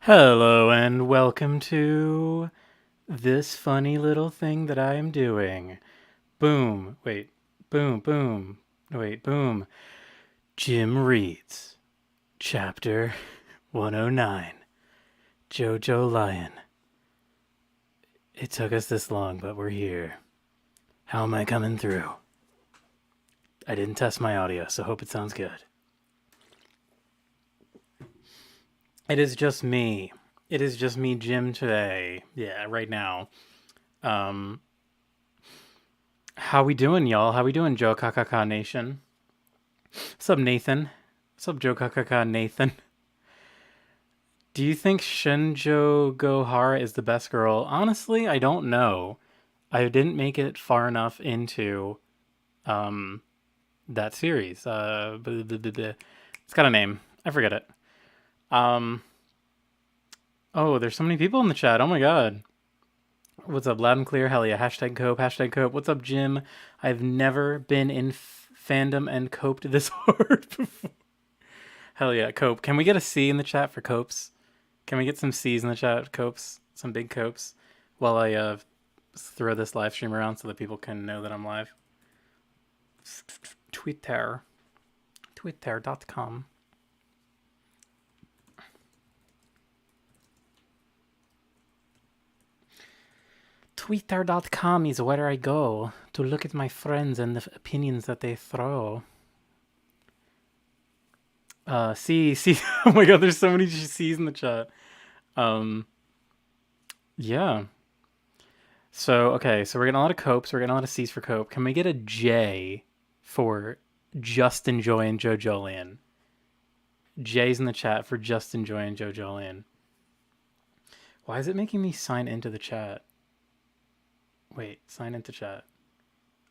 Hello and welcome to this funny little thing that I am doing. Boom. Wait. Boom, boom. Wait, boom. Jim reads. Chapter 109. JoJolion. It took us this long, but we're here. How am I coming through? I didn't test my audio, so hope it sounds good. It is just me. It is just me, Jim, today. Yeah, right now. Um, how we doing, y'all? How we doing, Joe Kakaka Nation? What's up, Nathan? What's up, Joe Kakaka Nathan? Do you think Shinjo Gohara is the best girl? Honestly, I don't know. I didn't make it far enough into um that series. It's got a name. I forget it. Um oh, there's so many people in the chat. Oh my god. What's up, loud and clear? Hell yeah. Hashtag cope. Hashtag cope. What's up, Jim? I've never been in fandom and coped this hard before. Hell yeah, cope. Can we get a C in the chat for copes? Can we get some C's in the chat, copes? Some big copes? While I throw this live stream around so that people can know that I'm live. Twitter. Twitter.com. Twitter.com is where I go to look at my friends and the opinions that they throw. C. Oh my god, there's so many C's in the chat. Yeah. So, okay, so we're getting a lot of copes. We're getting a lot of C's for cope. Can we get a J for just enjoying JoJolion? J's in the chat for just enjoying JoJolion. Why is it making me sign into the chat? Wait, sign into chat.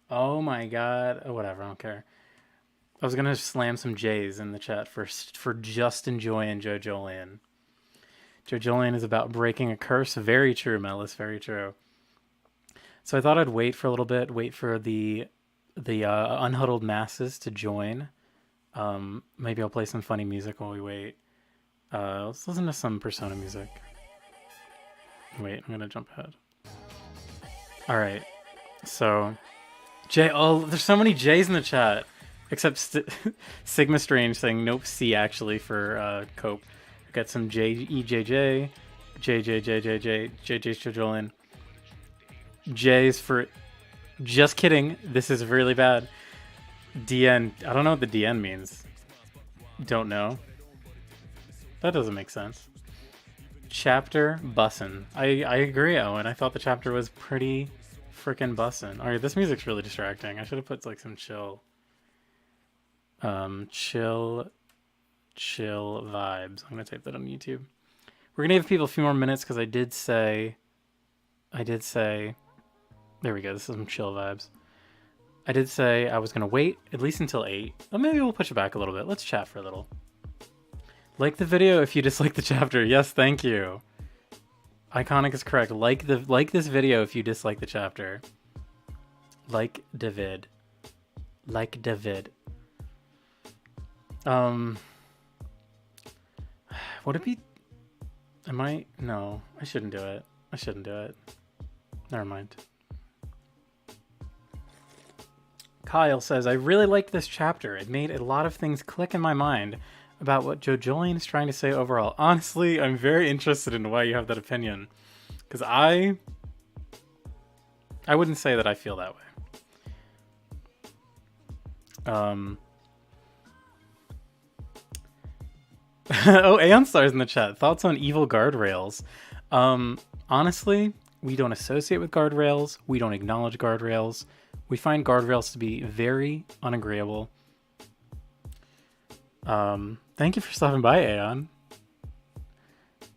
Oh my god. Oh, whatever, I don't care. I was gonna slam some J's in the chat for just enjoying JoJolion. JoJolion is about breaking a curse. Very true, Melis. Very true. So I thought I'd wait for a little bit, wait for the unhuddled masses to join. Maybe I'll play some funny music while we wait. Let's listen to some Persona music. Wait, I'm gonna jump ahead. All right. So, J. Oh, there's so many J's in the chat. Except Sigma Strange saying nope C actually for cope. I got some JEJJ, JJJJJ, JJ's JoJolion. J's for just kidding. This is really bad. DN. I don't know what the DN means. Don't know. That doesn't make sense. Chapter bussin'. I agree, Owen. I thought the chapter was pretty freaking bussin'. Alright, this music's really distracting. I should have put like some chill vibes. I'm gonna type that on YouTube. We're gonna give people a few more minutes because I did say there we go, this is some chill vibes. I did say I was gonna wait at least until 8. Or maybe we'll push it back a little bit. Let's chat for a little. Like the video if you dislike the chapter. Yes, thank you. Iconic is correct. Like this video if you dislike the chapter. Like David. Like David. Would it be... No, I shouldn't do it. I shouldn't do it. Never mind. Kyle says, I really liked this chapter. It made a lot of things click in my mind about what JoJolion is trying to say overall. Honestly, I'm very interested in why you have that opinion. Because I wouldn't say that I feel that way. Oh, Aeonstar's in the chat. Thoughts on evil guardrails? Honestly, we don't associate with guardrails. We don't acknowledge guardrails. We find guardrails to be very unagreeable. Thank you for stopping by, Aeon.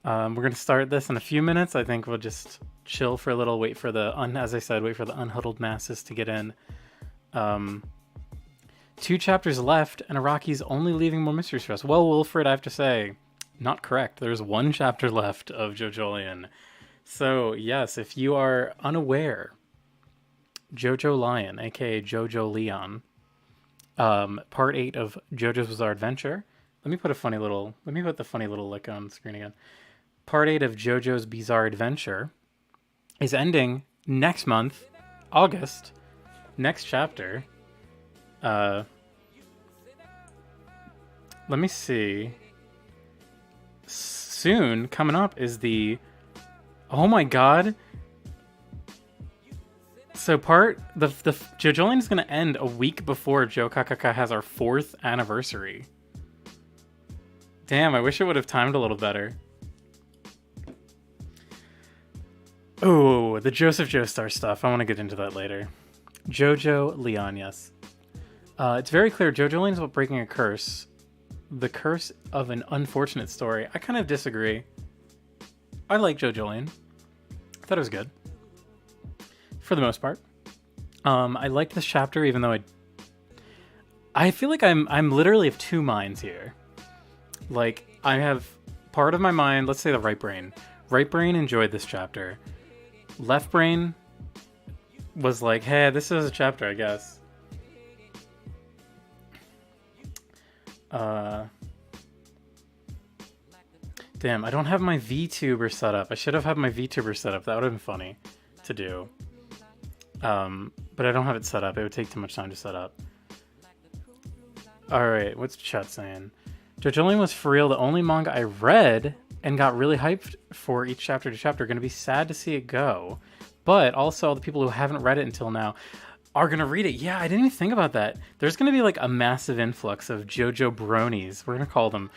We're going to start this in a few minutes. I think we'll just chill for a little, wait for the, as I said, wait for the unhuddled masses to get in. 2 chapters left, and Araki's only leaving more mysteries for us. Well, Wilfred, I have to say, not correct. There's 1 chapter left of JoJolion. So, yes, if you are unaware, JoJolion, aka JoJolion, part 8 of JoJo's Bizarre Adventure. Let me put the funny little lick on screen again. Part 8 of JoJo's Bizarre Adventure is ending next month, August. Next chapter. Let me see. Soon, coming up, is the... Oh my god. So the JoJolion is going to end a week before JoKakaka has our 4th anniversary. Damn, I wish it would have timed a little better. Oh, the Joseph Joestar stuff. I want to get into that later. JoJolion, yes. It's very clear JoJolion is about breaking a curse. The curse of an unfortunate story. I kind of disagree. I like JoJolion. I thought it was good. For the most part. I liked this chapter, even though I feel like I'm literally of two minds here. Like, I have part of my mind, let's say the right brain. Right brain enjoyed this chapter. Left brain was like, hey, this is a chapter, I guess. Damn, I don't have my VTuber set up. I should have had my VTuber set up. That would have been funny to do. But I don't have it set up. It would take too much time to set up. Alright, what's chat saying? JoJolion was for real the only manga I read and got really hyped for each chapter to chapter. Gonna be sad to see it go. But also all the people who haven't read it until now are gonna read it. Yeah, I didn't even think about that. There's gonna be like a massive influx of JoJo bronies. We're gonna call them.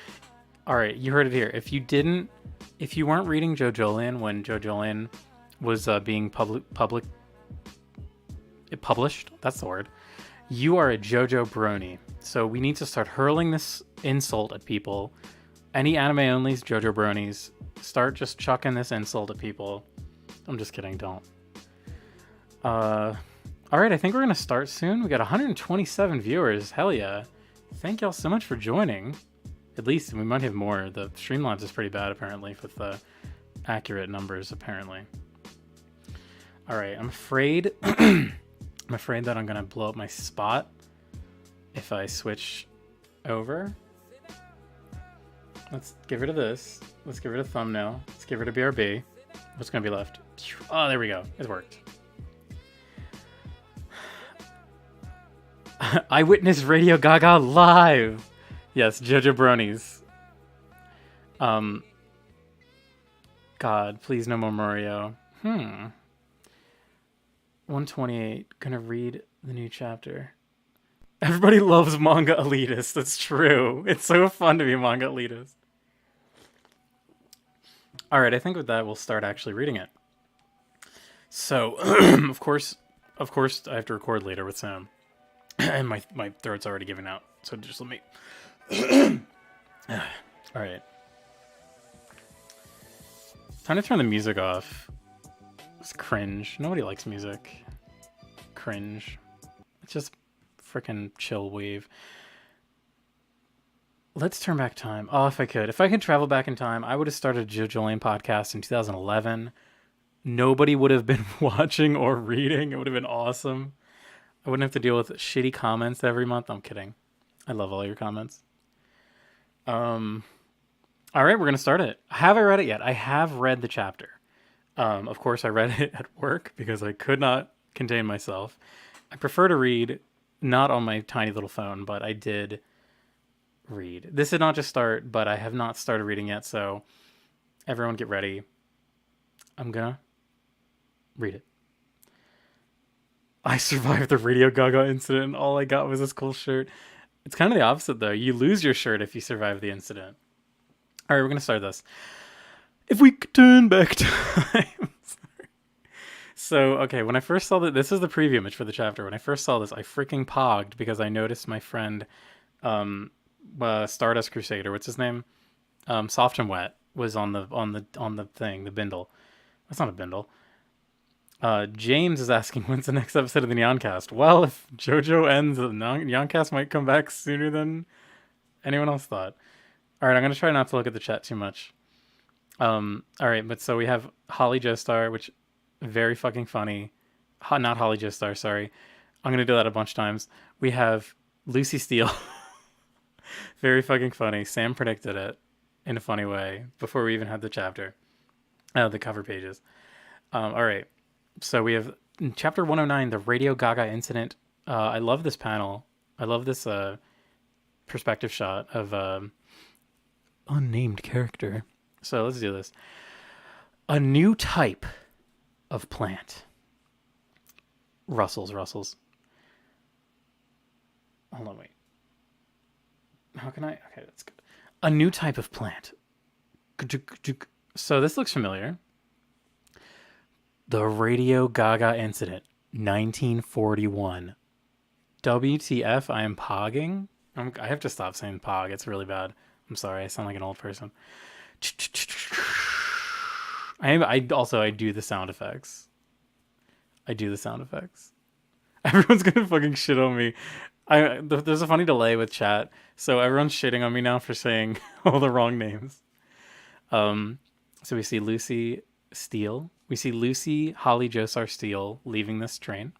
Alright, you heard it here. If you weren't reading JoJolion when JoJolion was being published, that's the word, you are a JoJo brony. So we need to start hurling this insult at people. Any anime onlys, JoJo bronies, start just chucking this insult at people. I'm just kidding, don't. Alright, I think we're gonna start soon. We got 127 viewers, hell yeah. Thank y'all so much for joining. At least, we might have more. The Streamlabs is pretty bad, apparently, with the accurate numbers, apparently. Alright, I'm afraid... I'm afraid that I'm gonna blow up my spot if I switch over. Let's get rid of this. Let's get rid of thumbnail. Let's get rid of BRB. What's gonna be left? Oh, there we go. It worked. Eyewitness Radio Gaga live! Yes, JoJo bronies. God, please no more Mario. 128. Gonna read the new chapter. Everybody loves manga elitist. That's true. It's so fun to be manga elitist. Alright, I think with that we'll start actually reading it. So, of course I have to record later with Sam. And my throat's already giving out. So just let me... Alright. Time to turn the music off. It's cringe. Nobody likes music. Cringe. It's just freaking chill wave. Let's turn back time. Oh, if I could. If I could travel back in time, I would have started a JoJolion podcast in 2011. Nobody would have been watching or reading. It would have been awesome. I wouldn't have to deal with shitty comments every month. I'm kidding. I love all your comments. Alright, we're going to start it. Have I read it yet? I have read the chapter. Of course, I read it at work because I could not contain myself. I prefer to read not on my tiny little phone, but I did read. This did not just start, but I have not started reading yet, so everyone get ready. I'm gonna read it. I survived the Radio Gaga incident, and all I got was this cool shirt. It's kind of the opposite, though. You lose your shirt if you survive the incident. All right, we're going to start this. If we could turn back time. So, okay, when I first saw this is the preview image for the chapter. When I first saw this, I freaking pogged because I noticed my friend, Stardust Crusader, what's his name? Soft and Wet was on the thing, the bindle. That's not a bindle. James is asking when's the next episode of the Neoncast. Well, if JoJo ends, the Neoncast might come back sooner than anyone else thought. All right, I'm gonna try not to look at the chat too much. All right, but so we have Holly Joestar, which very fucking funny. Not Holly Joestar, sorry. I'm gonna do that a bunch of times. We have Lucy Steele, very fucking funny. Sam predicted it. in a funny way before we even had the chapter, the cover pages. All right. So we have in chapter 109, the Radio Gaga incident. I love this panel. I love this perspective shot of unnamed character. So let's do this. A new type of plant. Rustles. Hold on, wait. How can I? Okay, that's good. A new type of plant. So this looks familiar. The Radio Gaga incident, 1941. WTF, I am pogging. I have to stop saying pog. It's really bad. I'm sorry. I sound like an old person. I do the sound effects. Everyone's gonna fucking shit on me. There's a funny delay with chat, so everyone's shitting on me now for saying all the wrong names. So we see Lucy Steele. We see Lucy Holly Josar Steele leaving this train.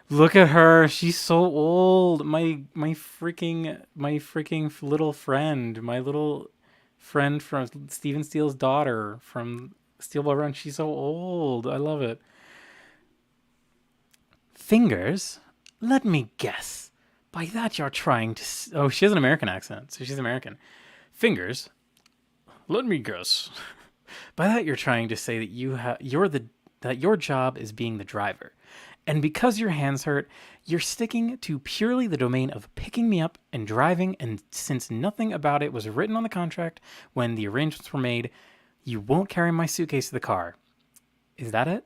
Look at her. She's so old. My freaking little friend. My little friend from Stephen Steele's daughter from Steel Ball Run. She's so old. I love it. Fingers? Let me guess. By that you're trying to... Oh, she has an American accent, so she's American. Fingers? Let me guess. By that you're trying to say that that your job is being the driver. And because your hands hurt, you're sticking to purely the domain of picking me up and driving, and since nothing about it was written on the contract when the arrangements were made, you won't carry my suitcase to the car. Is that it?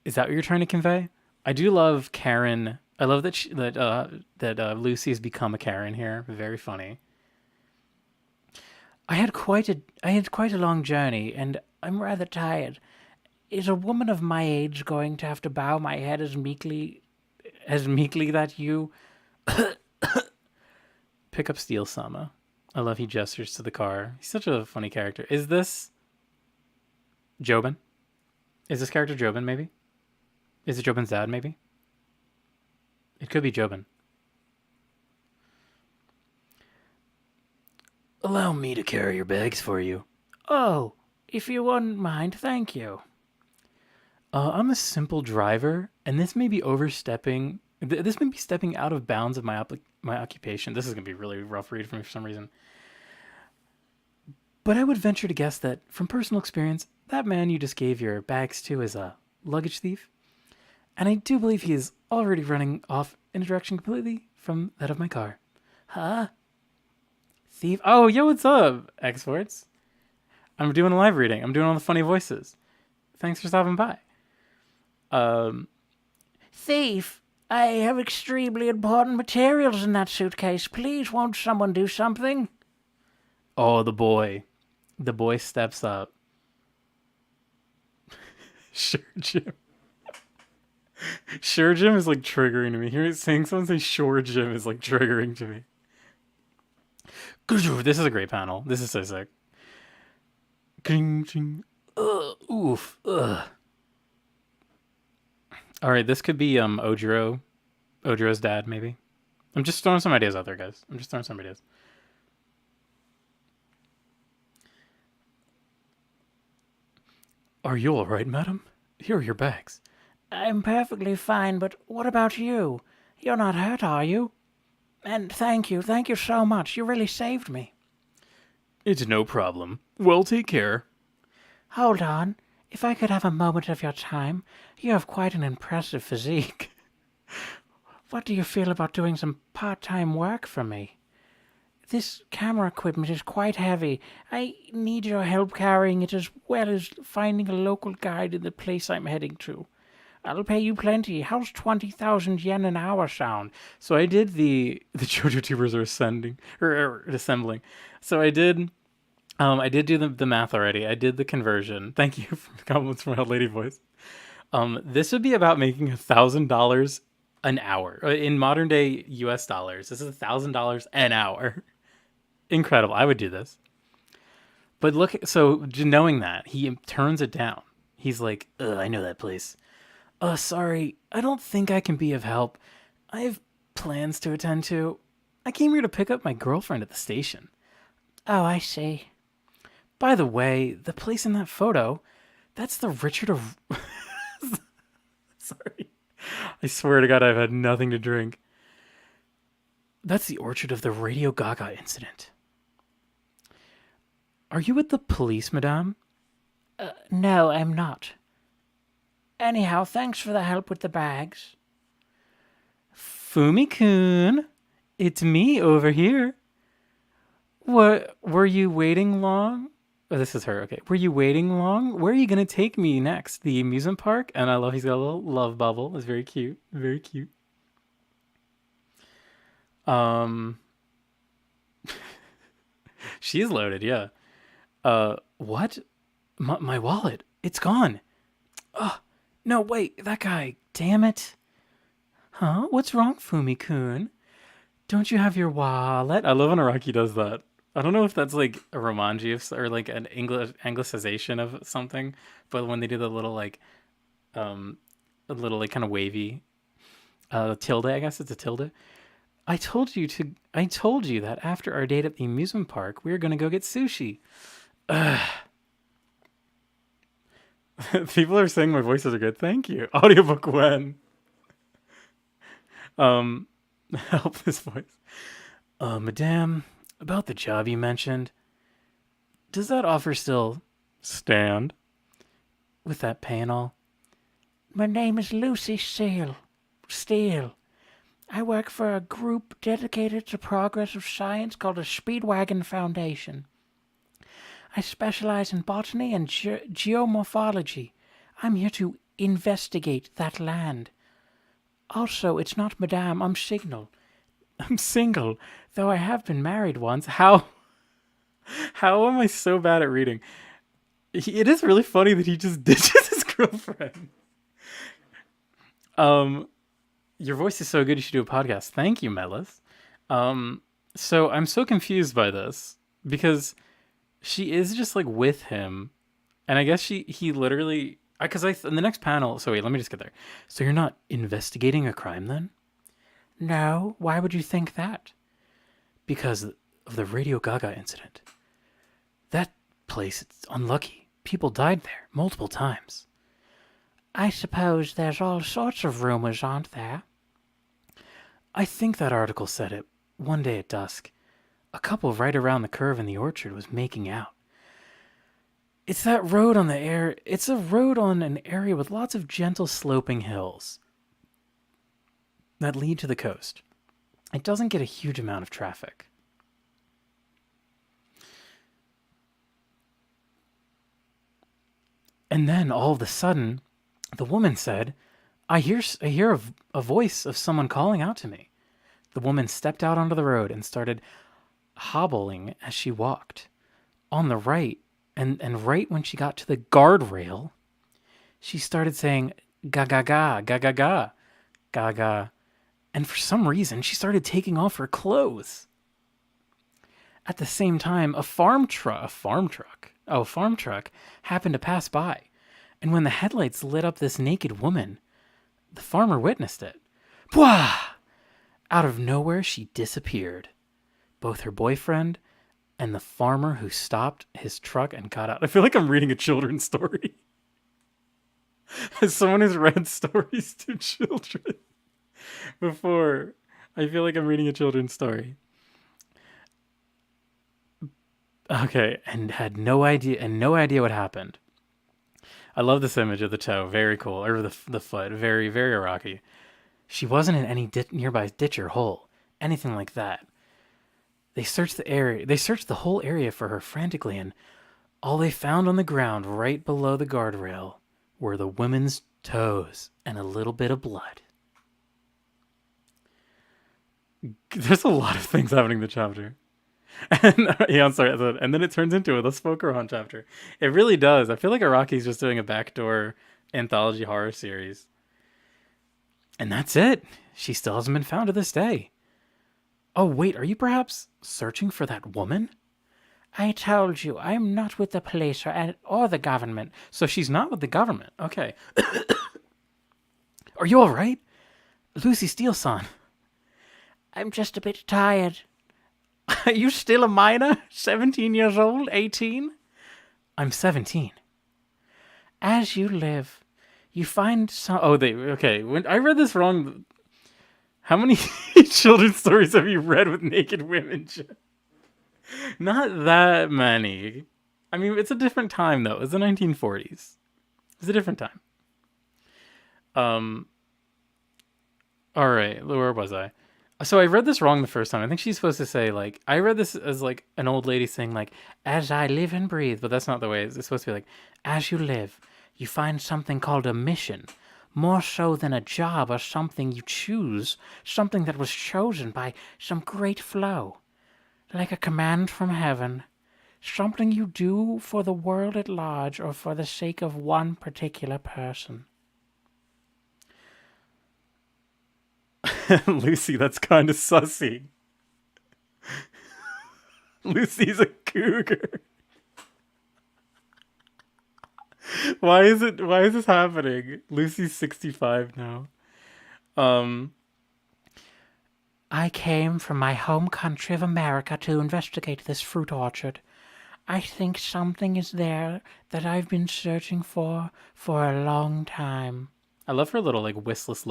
Is that what you're trying to convey? I do love Karen. I love that Lucy has become a Karen here. Very funny. I had quite a long journey, and I'm rather tired. Is a woman of my age going to have to bow my head as meekly that you pick up Steel Sama? I love he gestures to the car. He's such a funny character. Is this Jobin? Is this character Jobin, maybe? Is it Jobin's dad, maybe? It could be Jobin. Allow me to carry your bags for you. Oh, if you wouldn't mind, thank you. I'm a simple driver, and this may be overstepping. This may be stepping out of bounds of my occupation. This is going to be a really rough read for me for some reason. But I would venture to guess that, from personal experience, that man you just gave your bags to is a luggage thief. And I do believe he is already running off in a direction completely from that of my car. Huh? Thief? Oh, yo, what's up, Exports? I'm doing a live reading. I'm doing all the funny voices. Thanks for stopping by. Thief, I have extremely important materials in that suitcase. Please, won't someone do something? Oh, the boy. The boy steps up. Sure, Jim. Sure, Jim is like triggering to me. Hearing saying someone say Sure, Jim is like triggering to me. This is a great panel. This is so sick. Oof. Ugh. All right, this could be Ojiro's dad, maybe. I'm just throwing some ideas out there, guys. I'm just throwing some ideas. Are you all right, madam? Here are your bags. I'm perfectly fine, but what about you? You're not hurt, are you? And thank you so much. You really saved me. It's no problem. Well, take care. Hold on. If I could have a moment of your time, you have quite an impressive physique. What do you feel about doing some part-time work for me? This camera equipment is quite heavy. I need your help carrying it as well as finding a local guide in the place I'm heading to. I'll pay you plenty. How's 20,000 yen an hour sound? So I did the JoJo tubers are assembling. So I did do the math already. I did the conversion. Thank you for the compliments from my lady voice. This would be about making $1,000 an hour in modern day US dollars. This is $1,000 an hour. Incredible. I would do this. But look, so knowing that, he turns it down. He's like, I know that place. Sorry, I don't think I can be of help. I have plans to attend to. I came here to pick up my girlfriend at the station. Oh, I see. By the way, the place in that photo, that's the Richard of. Sorry. I swear to God, I've had nothing to drink. That's the orchard of the Radio Gaga incident. Are you with the police, madame? No, I'm not. Anyhow, thanks for the help with the bags. Fumi-kun, it's me over here. What, were you waiting long? Oh, this is her. Okay. Were you waiting long? Where are you going to take me next? The amusement park? And I love he's got a little love bubble. It's very cute. Very cute. Um, she's loaded, yeah. What? My wallet. It's gone. Oh, no, wait. That guy. Damn it. Huh? What's wrong, Fumi-kun? Don't you have your wallet? I love when Araki does that. I don't know if that's like a romanji or like an English anglicization of something, but when they do the little like um a little like kind of wavy tilde, I guess it's a tilde. I told you that after our date at the amusement park, we were gonna go get sushi. People are saying my voices are good. Thank you. Audiobook when. Um help this voice. Madame, about the job you mentioned, does that offer still stand? With that pay and all? My name is Lucy Steele. I work for a group dedicated to progress of science called the Speedwagon Foundation. I specialize in botany and geomorphology. I'm here to investigate that land. Also, it's not Madame, I'm Signal. I'm single, though I have been married once. How am I so bad at reading? It is really funny that he just ditches his girlfriend. Um, your voice is so good. You should do a podcast. Thank you, Melis. So I'm so confused by this because she is just like with him, and I guess he literally because in the next panel. So wait, let me just get there. So you're not investigating a crime then? No, why would you think that? Because of the Radio Gaga incident. That place, it's unlucky. People died there multiple times. I suppose there's all sorts of rumors, aren't there? I think that article said it. One day at dusk, a couple right around the curve in the orchard was making out. It's that road on the air. It's a road on an area with lots of gentle sloping hills that lead to the coast. It doesn't get a huge amount of traffic. And then all of a sudden, the woman said, I hear a voice of someone calling out to me. The woman stepped out onto the road and started hobbling as she walked. On the right, and right when she got to the guardrail, she started saying, ga ga ga, ga ga ga, ga ga. And for some reason, she started taking off her clothes. At the same time, a farm truck happened to pass by. And when the headlights lit up this naked woman, the farmer witnessed it. Pwah! Out of nowhere, she disappeared. Both her boyfriend and the farmer who stopped his truck and got out. I feel like I'm reading a children's story. As someone who's read stories to children before, I feel like I'm reading a children's story. Okay, and had no idea what happened. I love this image of the toe. Very cool. Or the foot. Very, very Iraqi. She wasn't in any nearby ditch or hole. Anything like that. They searched the area. They searched the whole area for her frantically, and all they found on the ground right below the guardrail were the woman's toes and a little bit of blood. There's a lot of things happening in the chapter. And yeah, I'm sorry. And then it turns into a Let's Pokeron chapter. It really does. I feel like Araki's just doing a backdoor anthology horror series. And that's it. She still hasn't been found to this day. Oh, wait, are you perhaps searching for that woman? I told you, I'm not with the police or the government. So she's not with the government. Okay. Are you all right? Lucy Steele-san. I'm just a bit tired. Are you still a minor? 17 years old? 18? I'm 17. As you live, you find some. Oh, okay. When I read this wrong, how many children's stories have you read with naked women? Not that many. I mean, it's a different time though. It's the 1940s. It's a different time. Um. All right. Where was I? So I read this wrong the first time. I think she's supposed to say like I read this as like an old lady saying like As I live and breathe, but that's not the way. It's supposed to be like as you live, you find something called a mission. More so than a job or something you choose, something that was chosen by some great flow. Like a command from heaven. Something you do for the world at large or for the sake of one particular person. Lucy, that's kind of sussy. Lucy's a cougar. Why is this happening? Lucy's 65 now. I came from my home country of America to investigate this fruit orchard. I think something is there that I've been searching for a long time. I love her little like listless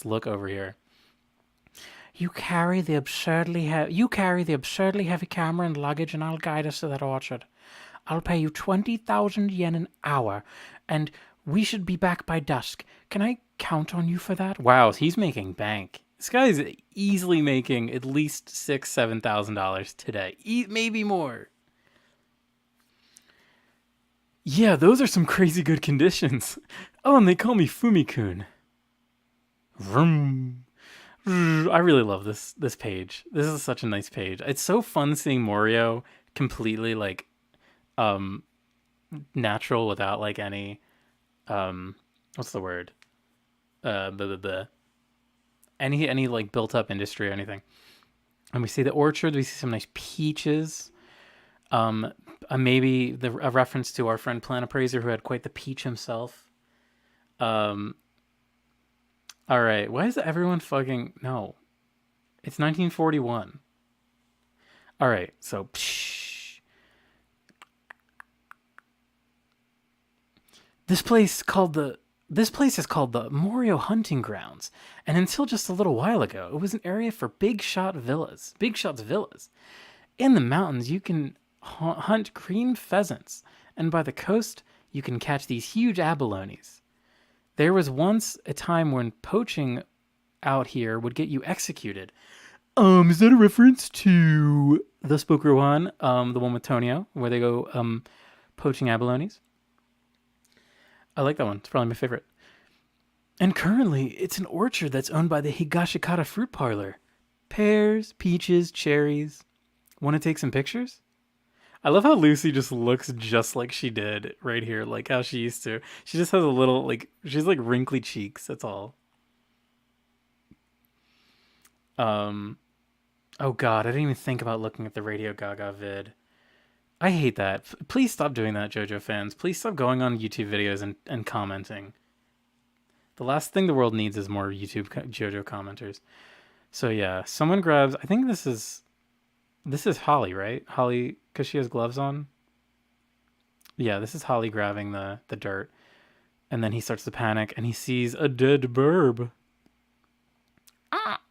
look over here. You carry the absurdly heavy camera and luggage, and I'll guide us to that orchard. I'll pay you 20,000 yen an hour, and we should be back by dusk. Can I count on you for that? Wow, he's making bank. This guy's easily making at least $7,000 today, maybe more. Yeah, those are some crazy good conditions. Oh, and they call me Fumikun. Vroom. I really love this page. This is such a nice page. It's so fun seeing Morio completely like natural without like any what's the word? Any like built up industry or anything. And we see the orchard, we see some nice peaches. Maybe a reference to our friend Plant Appraiser who had quite the peach himself. All right, why is everyone fucking no? It's 1941. All right, so this place is called the Morio Hunting Grounds, and until just a little while ago, it was an area for Big Shot's villas. In the mountains, you can hunt green pheasants, and by the coast, you can catch these huge abalones. There was once a time when poaching out here would get you executed. Is that a reference to the Spook Rohan, the one with Tonio, where they go poaching abalones? I like that one. It's probably my favorite. And currently, it's an orchard that's owned by the Higashikata Fruit Parlor. Pears, peaches, cherries. Want to take some pictures? I love how Lucy just looks just like she did right here, like how she used to. She just has a little, like, she's like wrinkly cheeks, that's all. Oh god, I didn't even think about looking at the Radio Gaga vid. I hate that. Please stop doing that, JoJo fans. Please stop going on YouTube videos and commenting. The last thing the world needs is more YouTube JoJo commenters. So yeah, someone grabs, I think this is Holly, right? Holly, because she has gloves on. Yeah, this is Holly grabbing the dirt. And then he starts to panic and he sees a dead burb. Ah!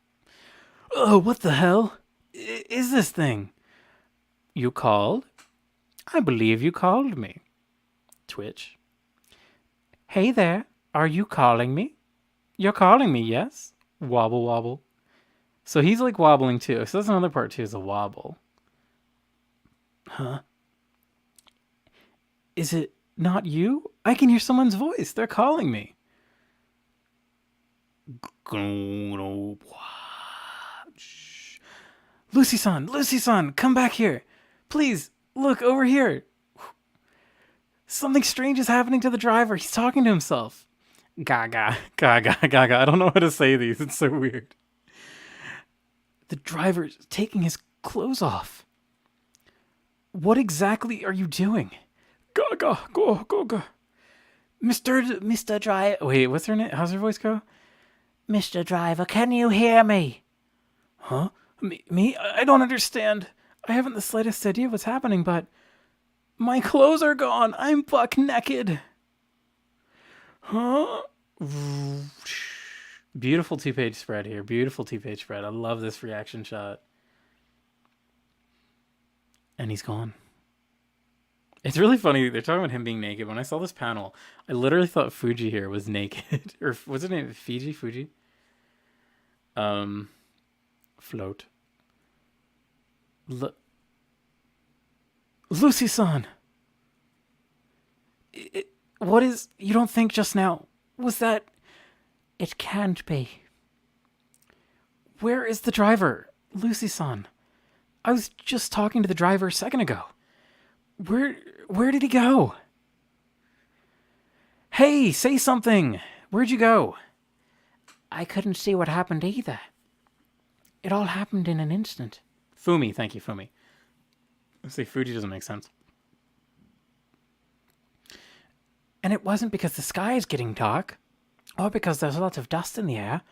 Oh, what the hell is this thing? You called? I believe you called me. Twitch. Hey there, are you calling me? You're calling me, yes? Wobble wobble. So he's like wobbling too. So that's another part too, is a wobble. Huh? Is it not you? I can hear someone's voice. They're calling me. Lucy-san, come back here. Please, look over here. Something strange is happening to the driver. He's talking to himself. Gaga. I don't know how to say these. It's so weird. The driver's taking his clothes off. What exactly are you doing? Gaga. Mr. Driver. Wait, what's her name? How's her voice go? Mr. Driver, can you hear me? Huh? Me? I don't understand. I haven't the slightest idea what's happening, but my clothes are gone. I'm buck naked. Huh? Beautiful two-page spread here. Beautiful two-page spread. I love this reaction shot. And he's gone. It's really funny. They're talking about him being naked. When I saw this panel, I literally thought Fuji here was naked. Or what's his name? Fuji? Float. Lucy-san! What is... You don't think just now... Was that... It can't be. Where is the driver? Lucy-san. I was just talking to the driver a second ago. Where did he go? Hey, say something! Where'd you go? I couldn't see what happened either. It all happened in an instant. Fumi, thank you, Fumi. Let's see, Fuji doesn't make sense. And it wasn't because the sky is getting dark, or because there's lots of dust in the air.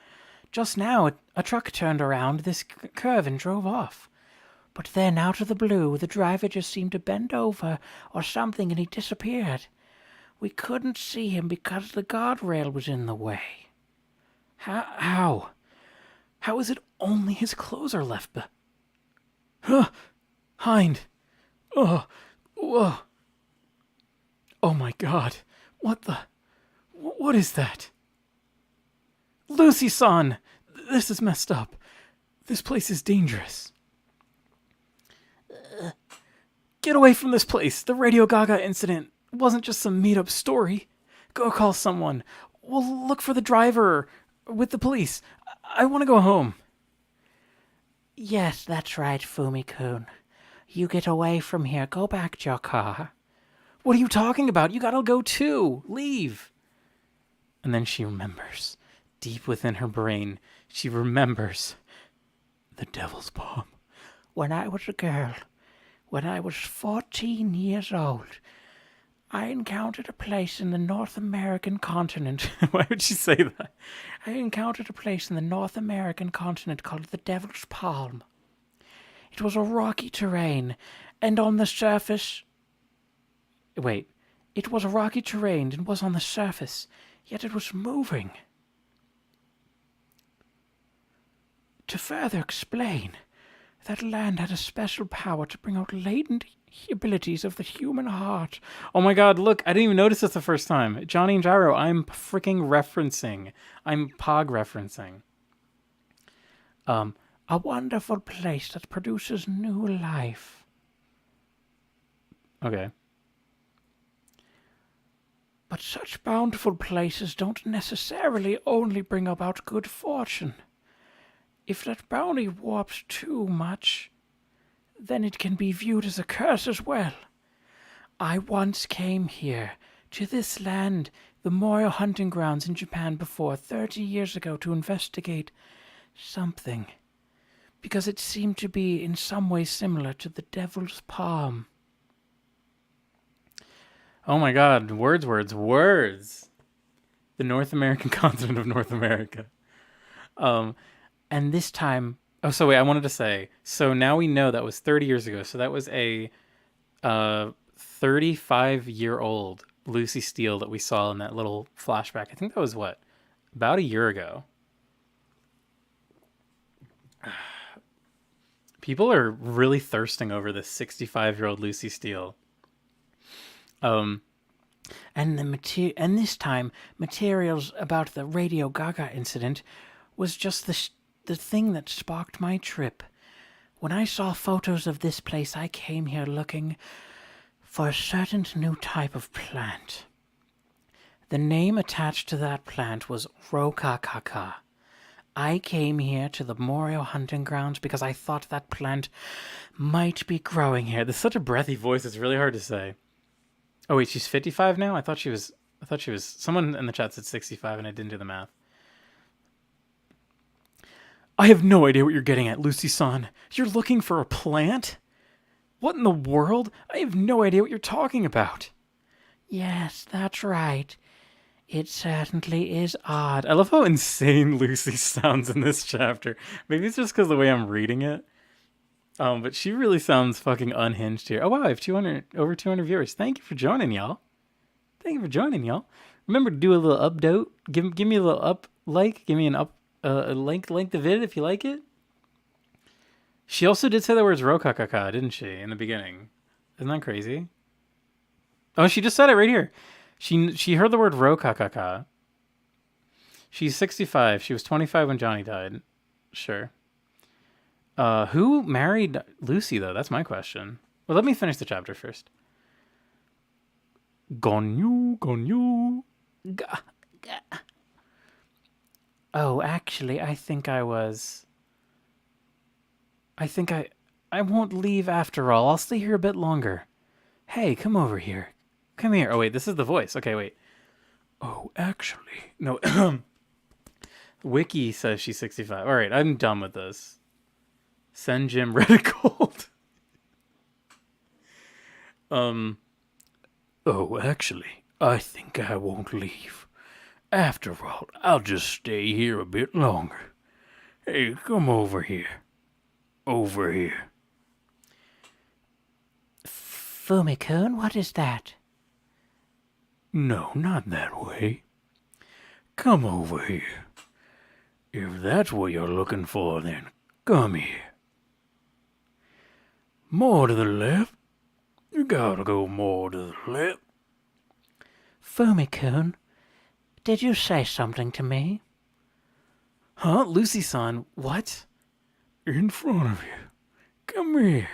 Just now, a truck turned around this curve and drove off. But then, out of the blue, the driver just seemed to bend over or something and he disappeared. We couldn't see him because the guardrail was in the way. How? How is it only his clothes are left? Huh? Hind. Oh. Whoa. Oh my god. What is that? Lucy-san! This is messed up. This place is dangerous. Get away from this place. The Radio Gaga incident wasn't just some made-up story. Go call someone. We'll look for the driver with the police. I want to go home. Yes, that's right, Fumi-kun. You get away from here. Go back to your car. What are you talking about? You gotta go too. Leave. And then she remembers. Deep within her brain, she remembers the devil's palm. When I was a girl, when I was 14 years old, I encountered a place in the North American continent. Why would she say that? I encountered a place in the North American continent called the Devil's Palm. It was a rocky terrain, and on the surface... Wait, it was a rocky terrain and was on the surface, yet it was moving. To further explain, that land had a special power to bring out latent abilities of the human heart. Oh my god, look, I didn't even notice this the first time. Johnny and Gyro, I'm freaking referencing. I'm pog referencing. A wonderful place that produces new life. Okay. But such bountiful places don't necessarily only bring about good fortune. If that bounty warps too much, then it can be viewed as a curse as well. I once came here, to this land, the Moriyo hunting grounds in Japan before 30 years ago to investigate something, because it seemed to be in some way similar to the Devil's Palm. Oh my god, words. The North American continent of North America. And this time... Oh, so wait, I wanted to say, so now we know that was 30 years ago. So that was a 35-year-old Lucy Steele that we saw in that little flashback. I think that was what? About a year ago. People are really thirsting over this 65-year-old Lucy Steele. And this time, materials about the Radio Gaga incident was just the thing that sparked my trip. When I saw photos of this place, I came here looking for a certain new type of plant. The name attached to that plant was Rokakaka. I came here to the Moriyo hunting grounds because I thought that plant might be growing here. There's such a breathy voice, it's really hard to say. Oh wait, she's 55 now? I thought she was someone in the chat said 65 and I didn't do the math. I have no idea what you're getting at, Lucy-san. You're looking for a plant? What in the world? I have no idea what you're talking about. Yes, that's right. It certainly is odd. I love how insane Lucy sounds in this chapter. Maybe it's just because the way I'm reading it. But she really sounds fucking unhinged here. Oh wow, I have 200 over 200 viewers. Thank you for joining, y'all. Thank you for joining, y'all. Remember to do a little updote. Give me a little up like. Give me an up link the vid if you like it. She also did say the words rokakaka, didn't she, in the beginning? Isn't that crazy? Oh, she just said it right here. She heard the word rokakaka. She's 65. She was 25 when Johnny died. Sure. Who married Lucy, though? That's my question. Well, let me finish the chapter first. Gonyu. Oh, actually, I think I won't leave after all. I'll stay here a bit longer. Hey, come over here. Come here. Oh, wait, this is the voice. Okay, wait. Oh, actually. No. Wiki says she's 65. All right, I'm done with this. Send Jim Reddit Gold. Oh, actually, I think I won't leave. After all, I'll just stay here a bit longer. Hey, come over here. Over here. Fumikun, what is that? No, not that way. Come over here. If that's what you're looking for, then come here. More to the left. You gotta go more to the left. Fumikun, did you say something to me? Huh? Lucy-san, what? In front of you. Come here.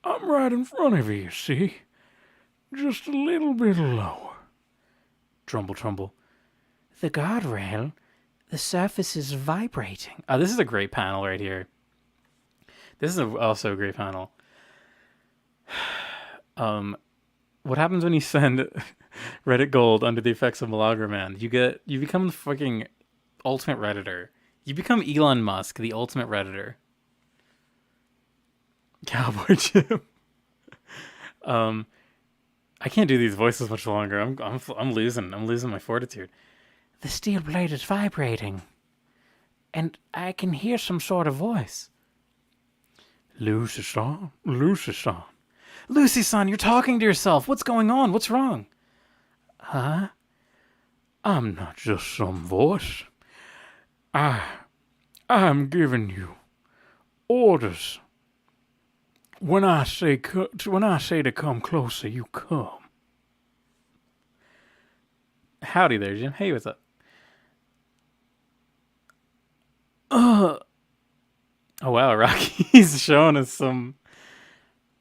I'm right in front of you, see? Just a little bit lower. Trumble. The guardrail, the surface is vibrating. Oh, this is a great panel right here. This is also a great panel. What happens when you send Reddit Gold under the effects of Malagra Man? You become the fucking ultimate Redditor. You become Elon Musk, the ultimate Redditor. Cowboy Jim. I can't do these voices much longer. I'm losing my fortitude. The steel plate is vibrating, and I can hear some sort of voice. Lucy-san. Lucy-san, you're talking to yourself. What's going on? What's wrong? Huh? I'm not just some voice. I'm giving you orders. When I say to come closer, you come. Howdy there, Jim. Hey, what's up? Oh wow, Rocky's showing us some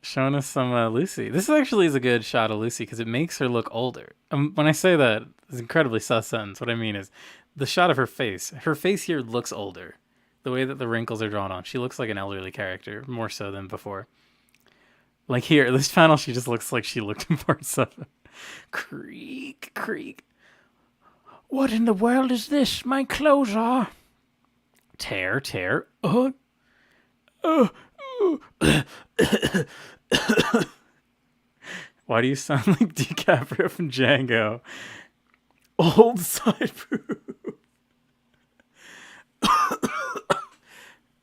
Lucy. This actually is a good shot of Lucy because it makes her look older. When I say that, it's an incredibly sus sentence. What I mean is the shot of her face. Her face here looks older. The way that the wrinkles are drawn on, she looks like an elderly character more so than before. Like here, this panel, she just looks like she looked in part 7. Creak. What in the world is this? My clothes are... Tear. Why do you sound like DiCaprio from Django? Old side boob.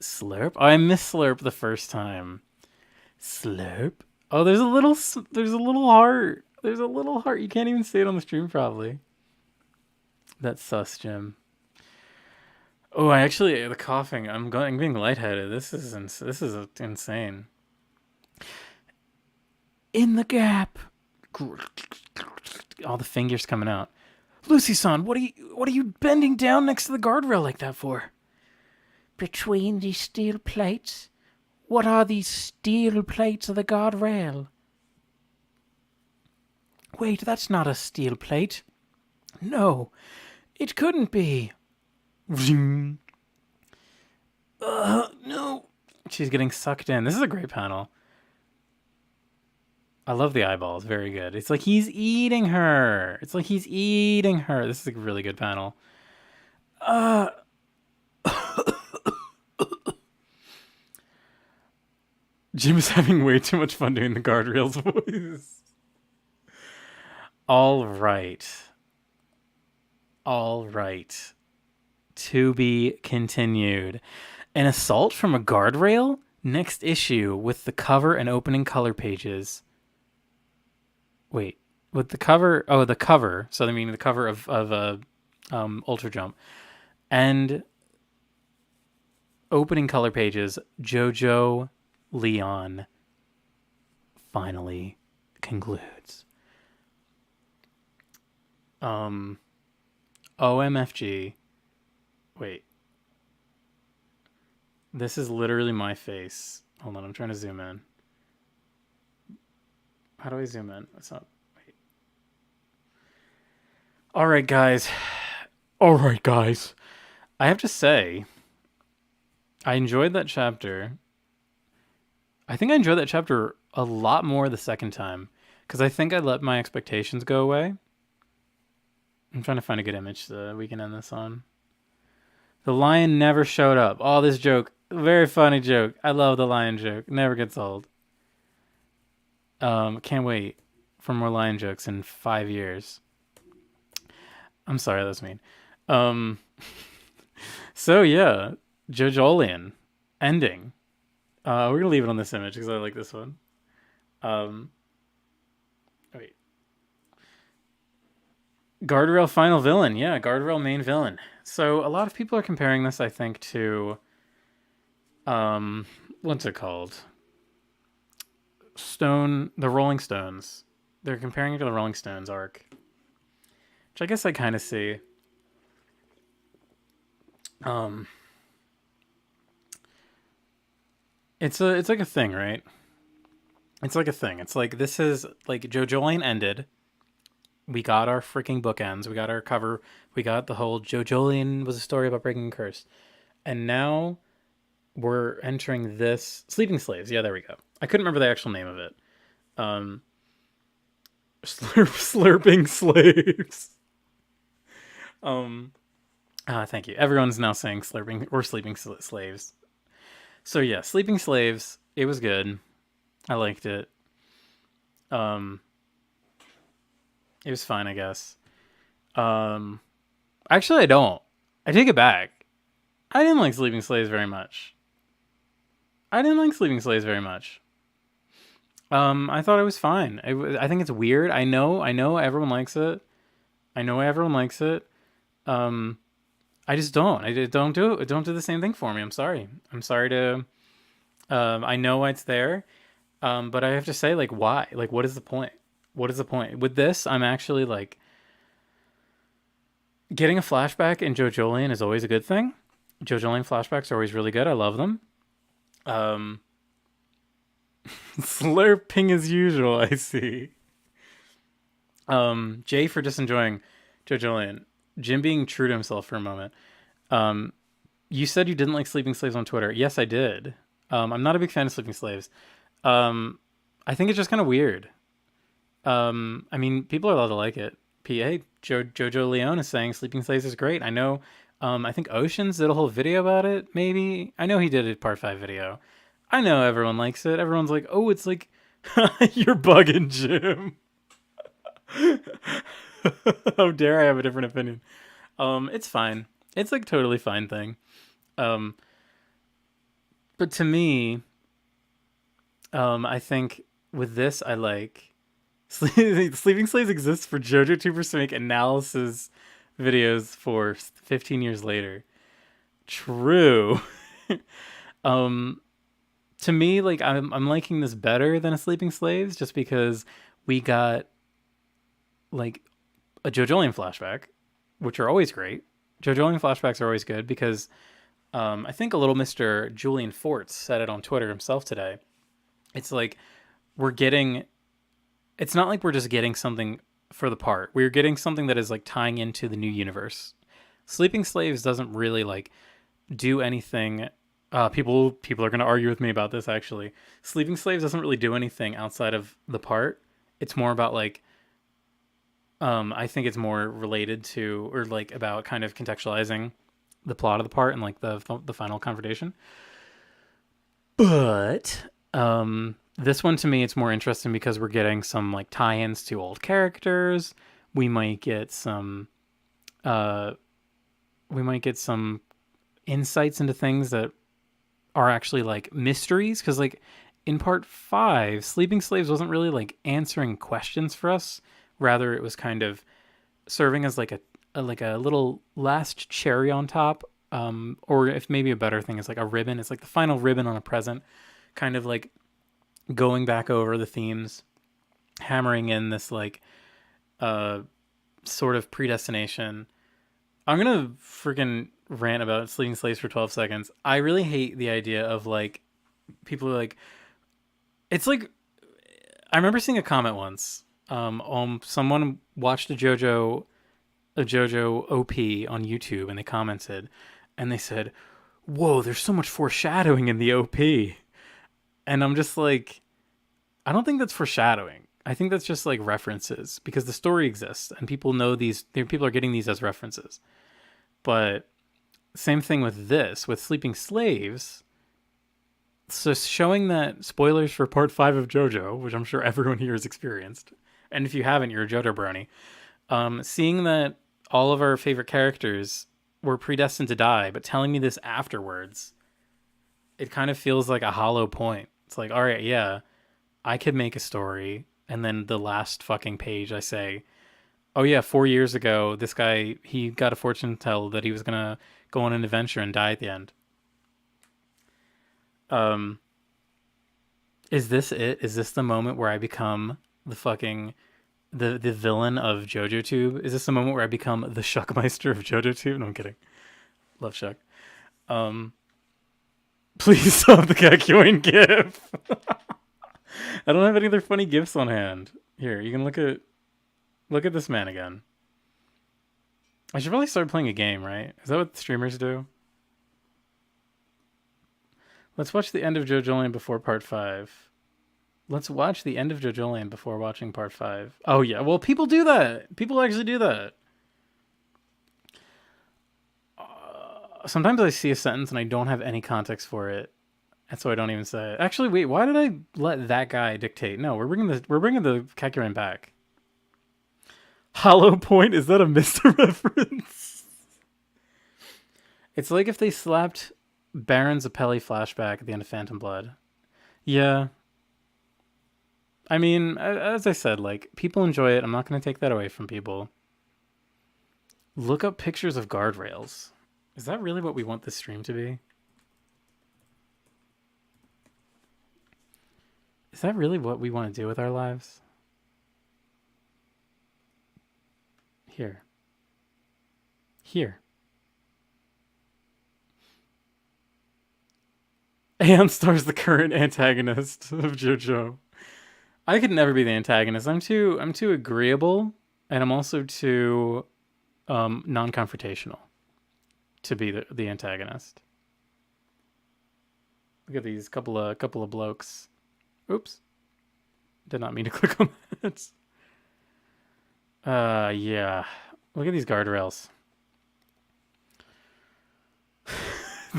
Slurp? Oh, I missed Slurp the first time. Slurp? Oh, there's a little heart. There's a little heart. You can't even see it on the stream probably. That's sus, Jim. Oh, the coughing. I'm being lightheaded. This is insane. In the gap. All the fingers coming out. Lucy-san, what are you bending down next to the guardrail like that for? Between these steel plates? What are these steel plates of the guardrail? Wait, that's not a steel plate. No, it couldn't be. No. She's getting sucked in. This is a great panel. I love the eyeballs. Very good. It's like he's eating her. This is a really good panel. Jim is having way too much fun doing the guardrails voice. All right. All right. To be continued. An assault from a guardrail? Next issue with the cover and opening color pages. Wait, with the cover? Oh, the cover. So I mean the cover of Ultra Jump and opening color pages. JoJo Leon finally concludes. Um, OMFG. Wait, this is literally my face. Hold on, I'm trying to zoom in. How do I zoom in? It's not. Wait. All right, guys. All right, guys. I have to say, I enjoyed that chapter. I think I enjoyed that chapter a lot more the second time because I think I let my expectations go away. I'm trying to find a good image so we can end this on. The lion never showed up. Oh, this joke. Very funny joke. I love the lion joke. Never gets old. Can't wait for more lion jokes in 5 years. I'm sorry, that's mean. Um, so yeah, JoJolion ending. We're gonna leave it on this image because I like this one. Um, wait. Guardrail final villain. Yeah, Guardrail main villain. So a lot of people are comparing this, I think, to what's it called? The Rolling Stones. They're comparing it to the Rolling Stones arc, which I guess I kind of see. Um, it's like a thing, right? It's like a thing. It's like this is like JoJolion ended. We got our freaking bookends. We got our cover. We got the whole JoJolion was a story about breaking a curse, and now we're entering this Sleeping Slaves. Yeah, there we go. I couldn't remember the actual name of it. Um, slurping slaves. Um, thank you. Everyone's now saying slurping or sleeping slaves. So yeah, sleeping slaves. It was good. I liked it. Um, it was fine, I guess. Um, actually, I don't. I take it back. I didn't like sleeping slaves very much. I didn't like sleeping slaves very much. I thought it was fine. I think it's weird. I know everyone likes it. I know everyone likes it. Um, I just don't. I don't do it. Don't do the same thing for me. I'm sorry. I'm sorry to. I know it's there. But I have to say, like, why? Like, what is the point? What is the point with this? I'm actually like getting a flashback in JoJolion is always a good thing. JoJolion flashbacks are always really good. I love them. Um, slurping as usual. I see. Jay for just enjoying JoJolion. Jim being true to himself for a moment. Um, you said you didn't like Sleeping Slaves on Twitter. Yes, I did. I'm not a big fan of Sleeping Slaves. Um, I think it's just kind of weird. I mean, people are allowed to like it. PA Jojo Leone is saying Sleeping Slaves is great. I know. I think Oceans did a whole video about it. Maybe I know he did a part 5 video. I know everyone likes it. Everyone's like, oh, it's like you're bugging, Jim. How dare I have a different opinion? It's fine. It's like totally fine thing. Um, but to me, I think with this, I like Sleeping Slaves exists for JoJo tubers to make analysis videos for 15 years later. True. um, to me, like I'm liking this better than a Sleeping Slaves just because we got like a JoJolion flashback, which are always great. JoJolion flashbacks are always good because I think a little Mr. Julian Forts said it on Twitter himself today. It's like we're getting. It's not like we're just getting something for the part. We're getting something that is like tying into the new universe. Sleeping Slaves doesn't really like do anything. People are going to argue with me about this actually. Sleeping Slaves doesn't really do anything outside of the part. It's more about like I think it's more related to or like about kind of contextualizing the plot of the part and like the final confrontation. But this one to me it's more interesting because we're getting some like tie-ins to old characters. We might get some Uh, we might get some insights into things that are actually like mysteries, because like in part 5, Sleeping Slaves wasn't really like answering questions for us. Rather, it was kind of serving as like a little last cherry on top, or if maybe a better thing is like a ribbon. It's like the final ribbon on a present, kind of like going back over the themes, hammering in this like uh sort of predestination. I'm gonna freaking rant about Sleeping Slaves for 12 seconds. I really hate the idea of like people are like, it's like, I remember seeing a comment once. Someone watched a JoJo OP on YouTube, and they commented, and they said, "Whoa, there's so much foreshadowing in the OP," and I'm just like, I don't think that's foreshadowing. I think that's just like references, because the story exists and people know these. People are getting these as references. But same thing with this, with Sleeping Slaves. So showing that, spoilers for part 5 of JoJo, which I'm sure everyone here has experienced, and if you haven't, you're a JoJo brony. Seeing that all of our favorite characters were predestined to die, but telling me this afterwards, it kind of feels like a hollow point. It's like, all right, yeah, I could make a story, and then the last fucking page I say, oh yeah, 4 years ago, this guy, he got a fortune tell that he was gonna go on an adventure and die at the end. Um, is this it? Is this the moment where I become the fucking the villain of JoJo Tube? Is this the moment where I become the Shuckmeister of JoJo Tube? No, I'm kidding. Love Shuck. Um, please stop the Kakyoin gif. I don't have any other funny gifs on hand. Here, you can look at this man again. I should probably start playing a game, right? Is that what streamers do? Let's watch the end of JoJolion before part 5. Let's watch the end of JoJolion before watching part 5. Oh yeah, well people do that. People actually do that. Sometimes I see a sentence and I don't have any context for it, and so I don't even say it. Actually, wait, why did I let that guy dictate? No, we're bringing the Kakyoin back. Hollow Point, is that a Mr. reference? It's like if they slapped Baron Zappelli flashback at the end of Phantom Blood. Yeah. I mean, as I said, like, people enjoy it. I'm not going to take that away from people. Look up pictures of guardrails. Is that really what we want this stream to be? Is that really what we want to do with our lives? Here. Here. Aeon Star's the current antagonist of JoJo. I could never be the antagonist. I'm too agreeable, and I'm also too non-confrontational to be the antagonist. Look at these couple of blokes. Oops. Did not mean to click on that. Yeah. Look at these guardrails.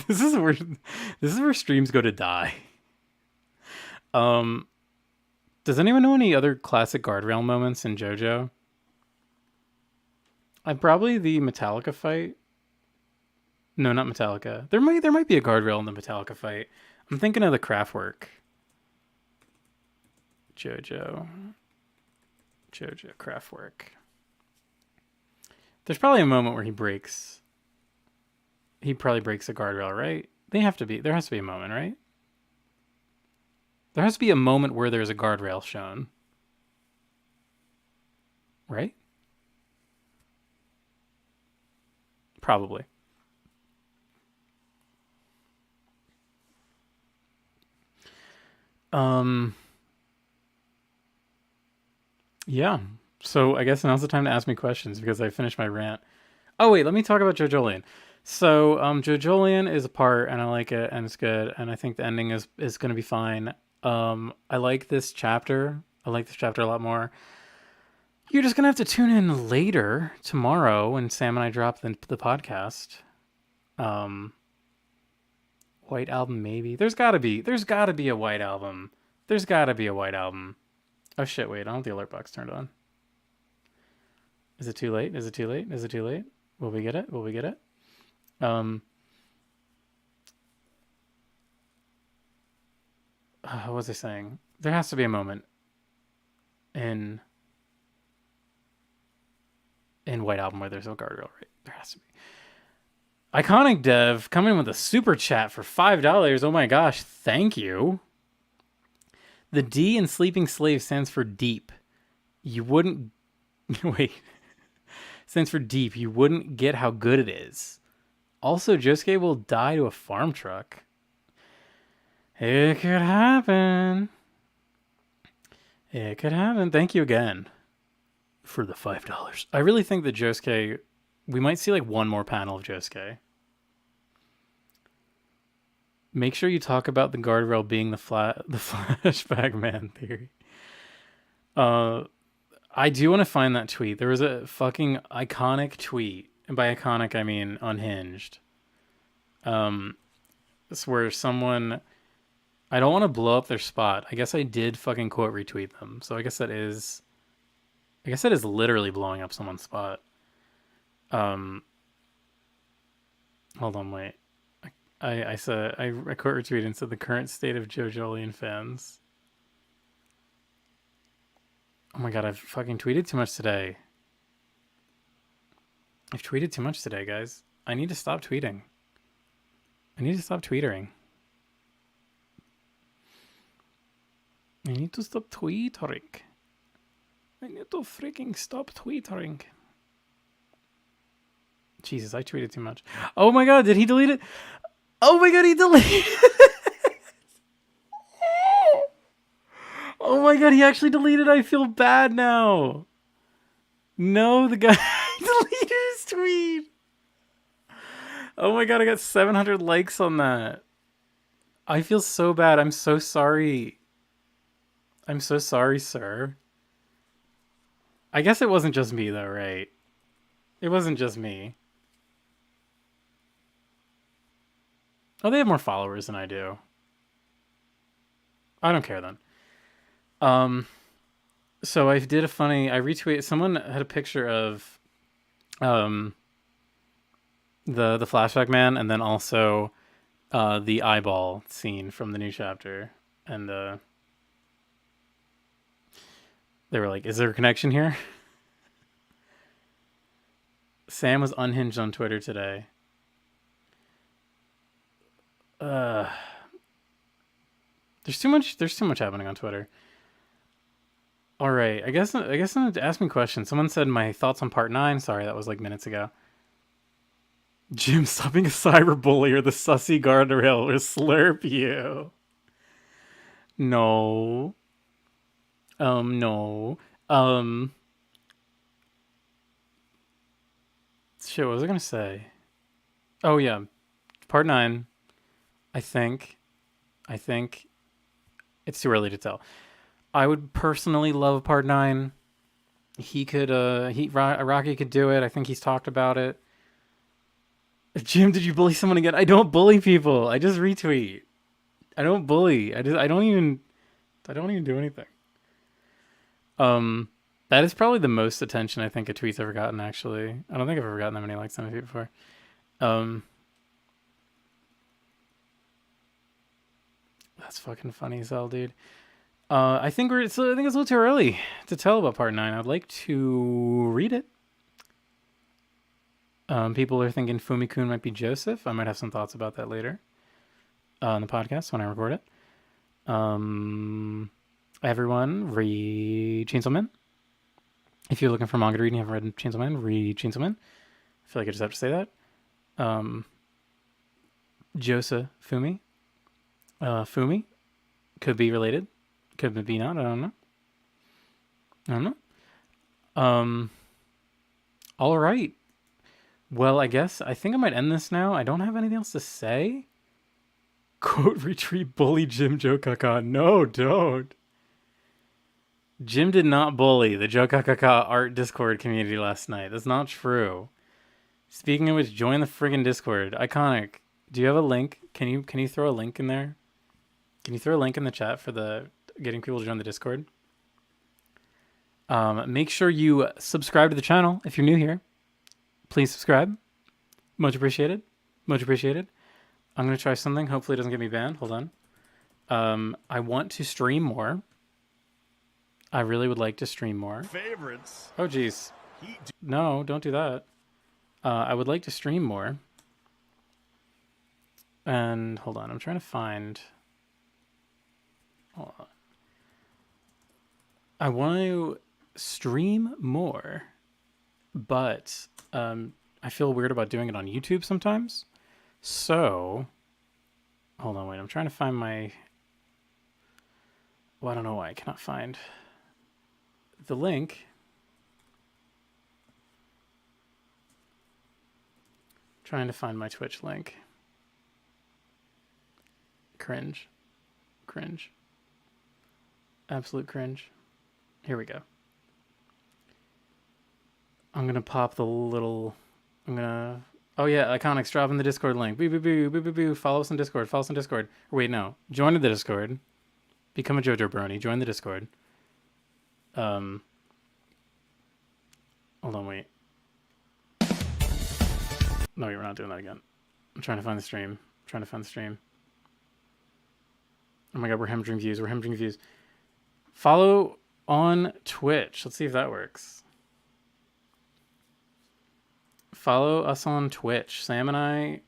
this is where this is where streams go to die. Um, does anyone know any other classic guardrail moments in JoJo? Probably the Metallica fight. No, not Metallica. There might be a guardrail in the Metallica fight. I'm thinking of the Kraftwerk. JoJo Kraftwerk. There's probably a moment where he breaks. He probably breaks a guardrail, right? There has to be a moment, right? There has to be a moment where there's a guardrail shown. Right? Probably. Yeah. So I guess now's the time to ask me questions, because I finished my rant. Oh wait, let me talk about JoJolion. So JoJolion is a part, and I like it, and it's good, and I think the ending is gonna be fine. I like this chapter. I like this chapter a lot more. You're just gonna have to tune in later tomorrow when Sam and I drop the podcast. Um, White Album, maybe. There's gotta be a White Album. There's gotta be a White Album. Oh shit! Wait, I don't have the alert box turned on. Is it too late? Is it too late? Is it too late? Will we get it? Will we get it? What was I saying? There has to be a moment in White Album where there's a guardrail, right? There has to be. Iconic Dev coming in with a super chat for $5. Oh my gosh, thank you. The D in Sleeping Slave stands for deep. You wouldn't wait. Stands for deep. You wouldn't get how good it is. Also, Josuke will die to a farm truck. It could happen. It could happen. Thank you again for the $5. I really think that Josuke, we might see like one more panel of Josuke. Make sure you talk about the guardrail being the flashback man theory. I do want to find that tweet. There was a fucking iconic tweet, and by iconic I mean unhinged. It's where someone. I don't want to blow up their spot. I guess I did fucking quote retweet them, so I guess that is. I guess that is literally blowing up someone's spot. Hold on, wait. I said I quote retweeted and said the current state of JoJolion fans. Oh my god, I've fucking tweeted too much today. I've tweeted too much today, guys. I need to stop tweeting. I need to stop tweetering. I need to stop tweetering. I need to freaking stop tweetering. Jesus, I tweeted too much. Oh my god, did he delete it? Oh my god, he deleted it. Oh my god, he actually deleted it. I feel bad now. No, the guy deleted his tweet. Oh my god, I got 700 likes on that. I feel so bad. I'm so sorry. I'm so sorry, sir. I guess it wasn't just me, though, right? It wasn't just me. Oh, they have more followers than I do. I don't care then. So I did a funny. I retweeted. Someone had a picture of, the flashback man, and then also, the eyeball scene from the new chapter, and they were like, "Is there a connection here?" Sam was unhinged on Twitter today. There's too much happening on Twitter. All right, I guess I'm gonna ask me questions. Someone said my thoughts on part 9. Sorry, that was like minutes ago. Jim, stop being a cyberbully or the sussy guardrail will slurp you. No. No. Shit, what was I gonna say? Oh yeah, part 9. I think it's too early to tell. I would personally love part 9. He could, Rocky could do it. I think he's talked about it. Jim, did you bully someone again? I don't bully people. I just retweet. I don't bully. I don't even do anything. That is probably the most attention I think a tweet's ever gotten, actually. I don't think I've ever gotten that many likes on a tweet before. That's fucking funny as hell, dude. I think it's a little too early to tell about part 9. I'd like to read it. People are thinking Fumi-kun might be Joseph. I might have some thoughts about that later on the podcast when I record it. Everyone, read Chainsaw Man. If you're looking for manga to read and you haven't read Chainsaw Man, read Chainsaw Man. I feel like I just have to say that. Joseph Fumi. Fumi could be related. Could be not. I don't know. All right. Well, I think I might end this now. I don't have anything else to say. Quote, retreat, bully Jim Joe Kaka. No, don't. Jim did not bully the Joe Kaka art Discord community last night. That's not true. Speaking of which, join the friggin' Discord. Iconic. Do you have a link? Can you throw a link in there? Can you throw a link in the chat for the getting people to join the Discord? Make sure you subscribe to the channel if you're new here. Please subscribe. Much appreciated. Much appreciated. I'm going to try something. Hopefully it doesn't get me banned. Hold on. I want to stream more. I really would like to stream more. Favorites. Oh, geez. No, don't do that. I would like to stream more. And hold on. I'm trying to find... Hold on. I want to stream more, but I feel weird about doing it on YouTube sometimes. So, hold on, wait. I'm trying to find my... Well, I don't know why I cannot find the link. Trying to find my Twitch link. Cringe. Cringe. Absolute cringe. Here we go. I'm going to pop the little... I'm going to... Oh, yeah, Iconics, drop in the Discord link. Boo, boo, boo, boo, boo, boo. Follow us on Discord. Follow us on Discord. Or wait, no. Join the Discord. Become a JoJo Brony. Join the Discord. Hold on, wait. No, we're not doing that again. I'm trying to find the stream. Oh my god, we're hemorrhaging views. Follow on Twitch. Let's see if that works. Follow us on Twitch. Sam and I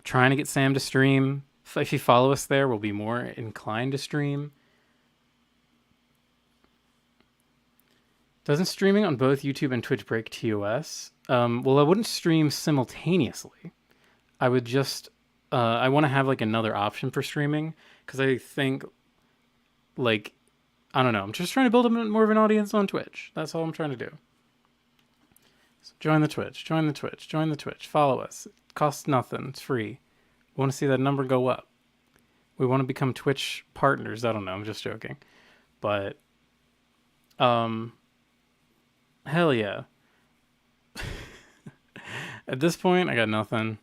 trying to get Sam to stream. If you follow us there, we'll be more inclined to stream. Doesn't streaming on both YouTube and Twitch break TOS? Well, I wouldn't stream simultaneously. I would just... I want to have like another option for streaming because I think, like, I don't know. I'm just trying to build up more of an audience on Twitch. That's all I'm trying to do. So join the Twitch. Follow us. It costs nothing. It's free. We want to see that number go up. We want to become Twitch partners. I don't know. I'm just joking. But, hell yeah. At this point, I got nothing.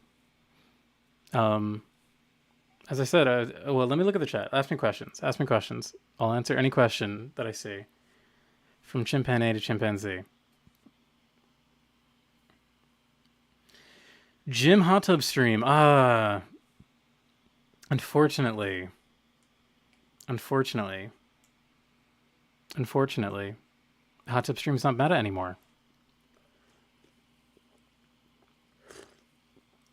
As I said, well, let me look at the chat. Ask me questions. I'll answer any question that I see. From chimpanzee to chimpanzee. Gym hot tub stream. Unfortunately. Hot tub stream's not meta anymore.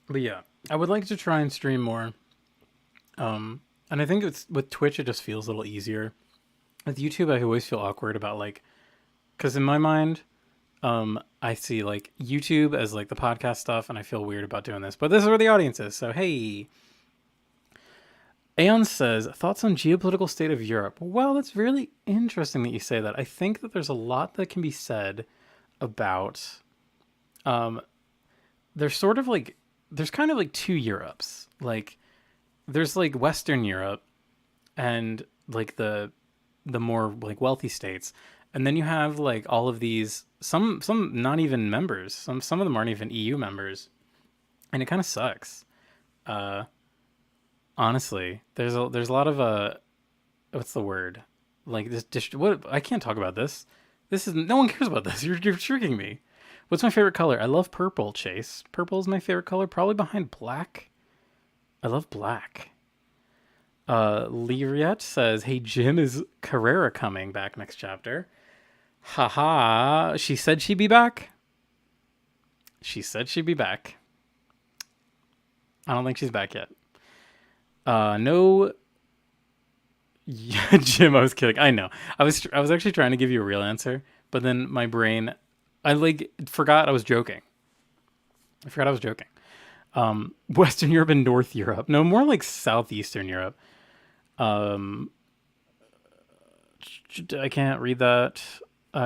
But yeah, I would like to try and stream more. And I think it's with Twitch, it just feels a little easier. With YouTube, I always feel awkward about like, because in my mind, I see like YouTube as like the podcast stuff, and I feel weird about doing this. But this is where the audience is, so hey. Aeon says, thoughts on geopolitical state of Europe? Well, that's really interesting that you say that. I think that there's a lot that can be said about, there's sort of like, there's kind of like two Europes. Like, there's like Western Europe and like the more like wealthy states. And then you have like all of these, some not even members. Some of them aren't even EU members. And it kind of sucks. Honestly, there's a lot of what's the word? Like this what I can't talk about this. This is no one cares about this. You're tricking me. What's my favorite color? I love purple, Chase. Purple is my favorite color, probably behind black. I love black. Liriette says, "Hey Jim, is Carrera coming back next chapter?" Haha. She said she'd be back. I don't think she's back yet. No. Yeah, Jim, I was kidding. I know. I was actually trying to give you a real answer, but then my brain, I like forgot I was joking. Western Europe and North Europe. No, more like Southeastern Europe. I can't read that.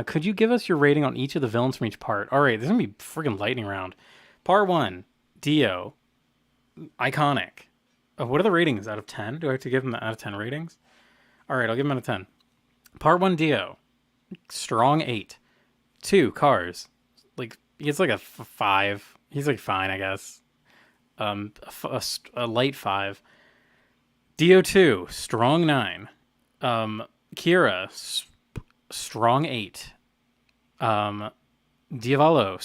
Could you give us your rating on each of the villains from each part? All right, this is gonna be friggin' lightning round. Part 1, Dio, iconic. What are the ratings out of 10? Do I have to give them out of 10 ratings? All right, I'll give them out of 10. Part 1, Dio, strong 8. 2, Cars, like it's like a 5. He's like fine, I guess. A light 5. Dio 2, strong 9. Kira, strong 8. Diavolo,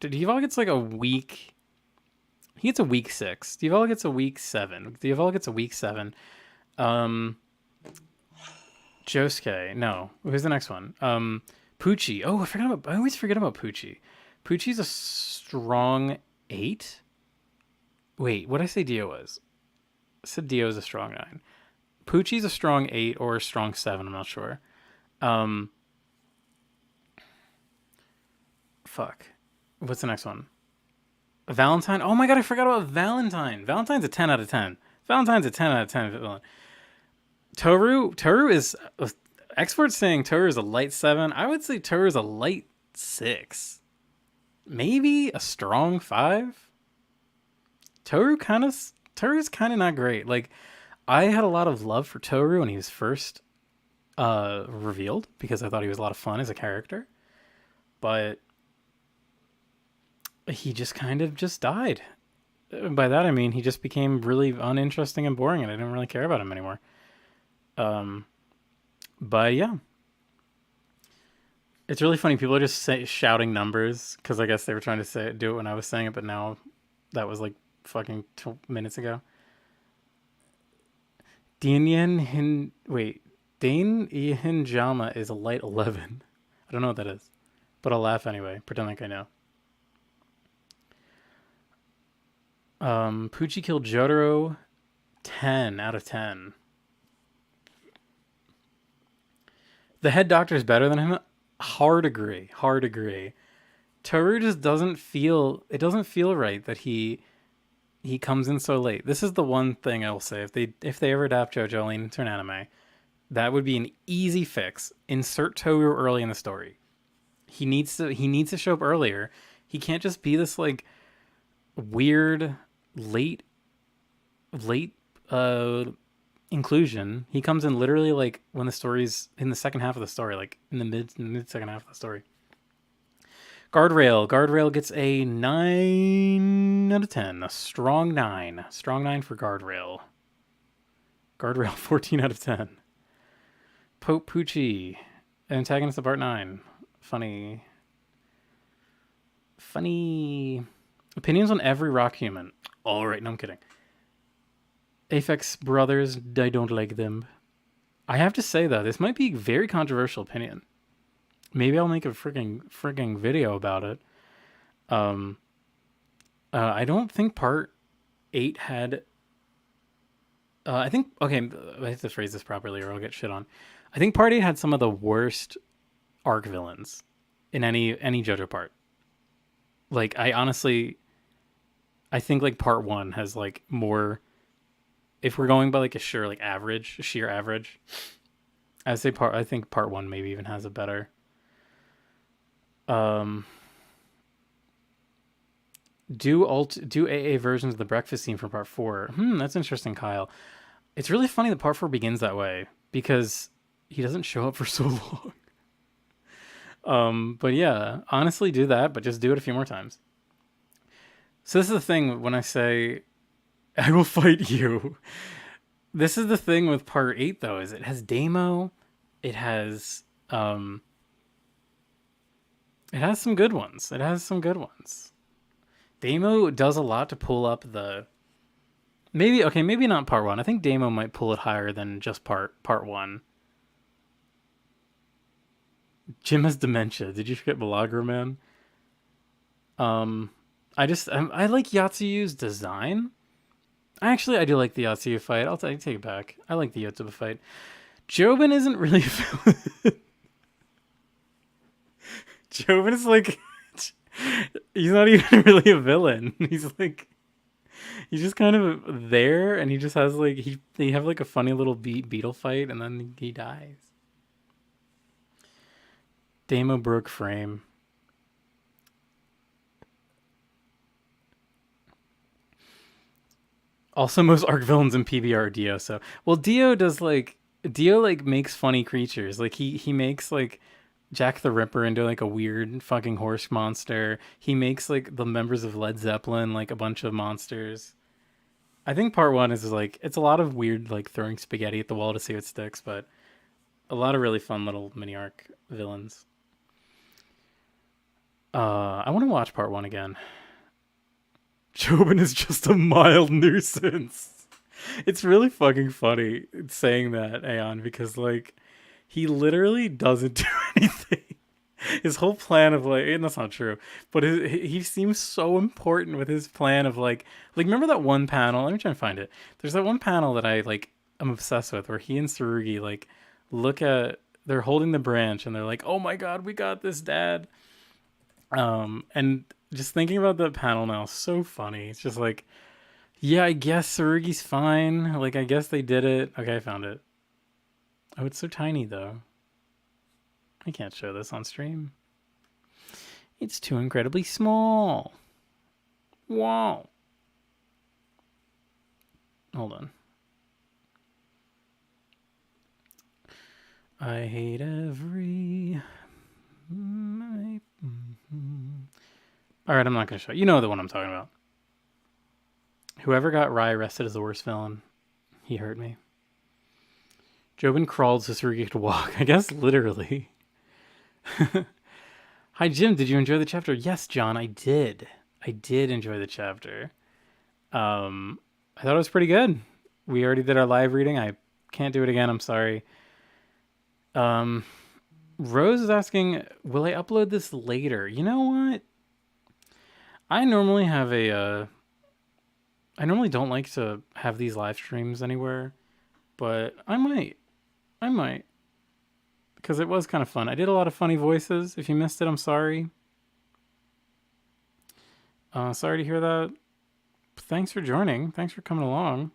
Diavolo gets like a week. He gets a week 6. Diavolo gets a week 7. Diavolo gets a week 7. Um, Josuke. No. Who's the next one? Poochie. Oh, I always forget about Poochie. Poochie's a strong 8. Wait, what did I say Dio was? I said Dio is a strong 9. Poochie's a strong 8 or a strong 7. I'm not sure. Um, fuck. What's the next one? Valentine. Oh my god, I forgot about Valentine. Valentine's a 10 out of 10. Valentine's a 10 out of 10 villain. Toru is experts saying Toru is a light 7. I would say Toru is a light 6. Maybe a strong 5. Toru's kind of not great. Like, I had a lot of love for Toru when he was first revealed because I thought he was a lot of fun as a character. But he just kind of just died. By that I mean he just became really uninteresting and boring, and I didn't really care about him anymore. But yeah, it's really funny. People are just shouting numbers because I guess they were trying to do it when I was saying it, but now that was like fucking 2 minutes ago. Dane Hinjama is a light 11. I don't know what that is, but I'll laugh anyway. Pretend like I know. Poochie killed Jotaro. 10 out of 10. The head doctor is better than him. Hard agree. Toru just doesn't feel. It doesn't feel right that he comes in so late. This is the one thing I will say. If they ever adapt JoJolion into an anime, that would be an easy fix. Insert Toru early in the story. He needs to show up earlier. He can't just be this like weird late inclusion. He comes in literally like when the story's in the second half of the story, like in the mid second half of the story. Guardrail gets a 9 out of 10. A strong 9. Strong 9 for Guardrail. 14 out of 10. Pope Poochie. Antagonist of part 9. Funny. Opinions on every rock human. All right, no, I'm kidding. Aphex Brothers, I don't like them. I have to say, though, this might be a very controversial opinion. Maybe I'll make a freaking video about it. I don't think part 8 had... I think... Okay, I have to phrase this properly or I'll get shit on. I think part 8 had some of the worst arc villains in any JoJo part. Like, I think like part 1 has like more... If we're going by like a sheer average, I think part 1 maybe even has a better. Do AA versions of the breakfast scene from part 4. That's interesting, Kyle. It's really funny that part 4 begins that way because he doesn't show up for so long. But yeah, honestly, do that, but just do it a few more times. So this is the thing when I say I will fight you. This is the thing with part 8 though, is it has Damo, it has some good ones. Damo does a lot to pull up the maybe not part 1. I think Damo might pull it higher than just part 1. Jim has dementia. Did you forget Milagro Man? I like Yatsuyu's design. I do like the Yatsuyu fight. I'll take it back. I like the Yotsuba fight. Jobin isn't really a villain. Jobin is like... he's not even really a villain. He's just kind of there, and he just has like... They have like a funny little beetle fight, and then he dies. Damo broke frame. Also, most arc villains in PBR are Dio. So, well, Dio makes funny creatures. Like he makes like Jack the Ripper into like a weird fucking horse monster. He makes like the members of Led Zeppelin like a bunch of monsters. I think part 1 is like it's a lot of weird like throwing spaghetti at the wall to see what sticks, but a lot of really fun little mini arc villains. I want to watch part 1 again. Jobin is just a mild nuisance. It's really fucking funny saying that, Aeon, because like he literally doesn't do anything. His whole plan of like, and that's not true, but he seems so important with his plan of like remember that one panel? Let me try and find it. There's that one panel that I like I'm obsessed with where he and Tsurugi like look at they're holding the branch and they're like, oh my god, we got this, Dad. And just thinking about that panel now, so funny. It's just like, yeah, I guess Tsurugi's fine. Like, I guess they did it. Okay, I found it. Oh, it's so tiny though. I can't show this on stream. It's too incredibly small. Wow. Hold on. I hate every. All right, I'm not gonna show. You know the one I'm talking about. Whoever got Rai arrested is the worst villain. He hurt me. Jobin crawled so Tsurugi could walk. I guess literally. Hi, Jim. Did you enjoy the chapter? Yes, John, I did. I did enjoy the chapter. I thought it was pretty good. We already did our live reading. I can't do it again. I'm sorry. Rose is asking, will I upload this later? You know what? I normally have I normally don't like to have these live streams anywhere, but I might. Because it was kind of fun. I did a lot of funny voices. If you missed it, I'm sorry. Sorry to hear that. Thanks for joining. Thanks for coming along.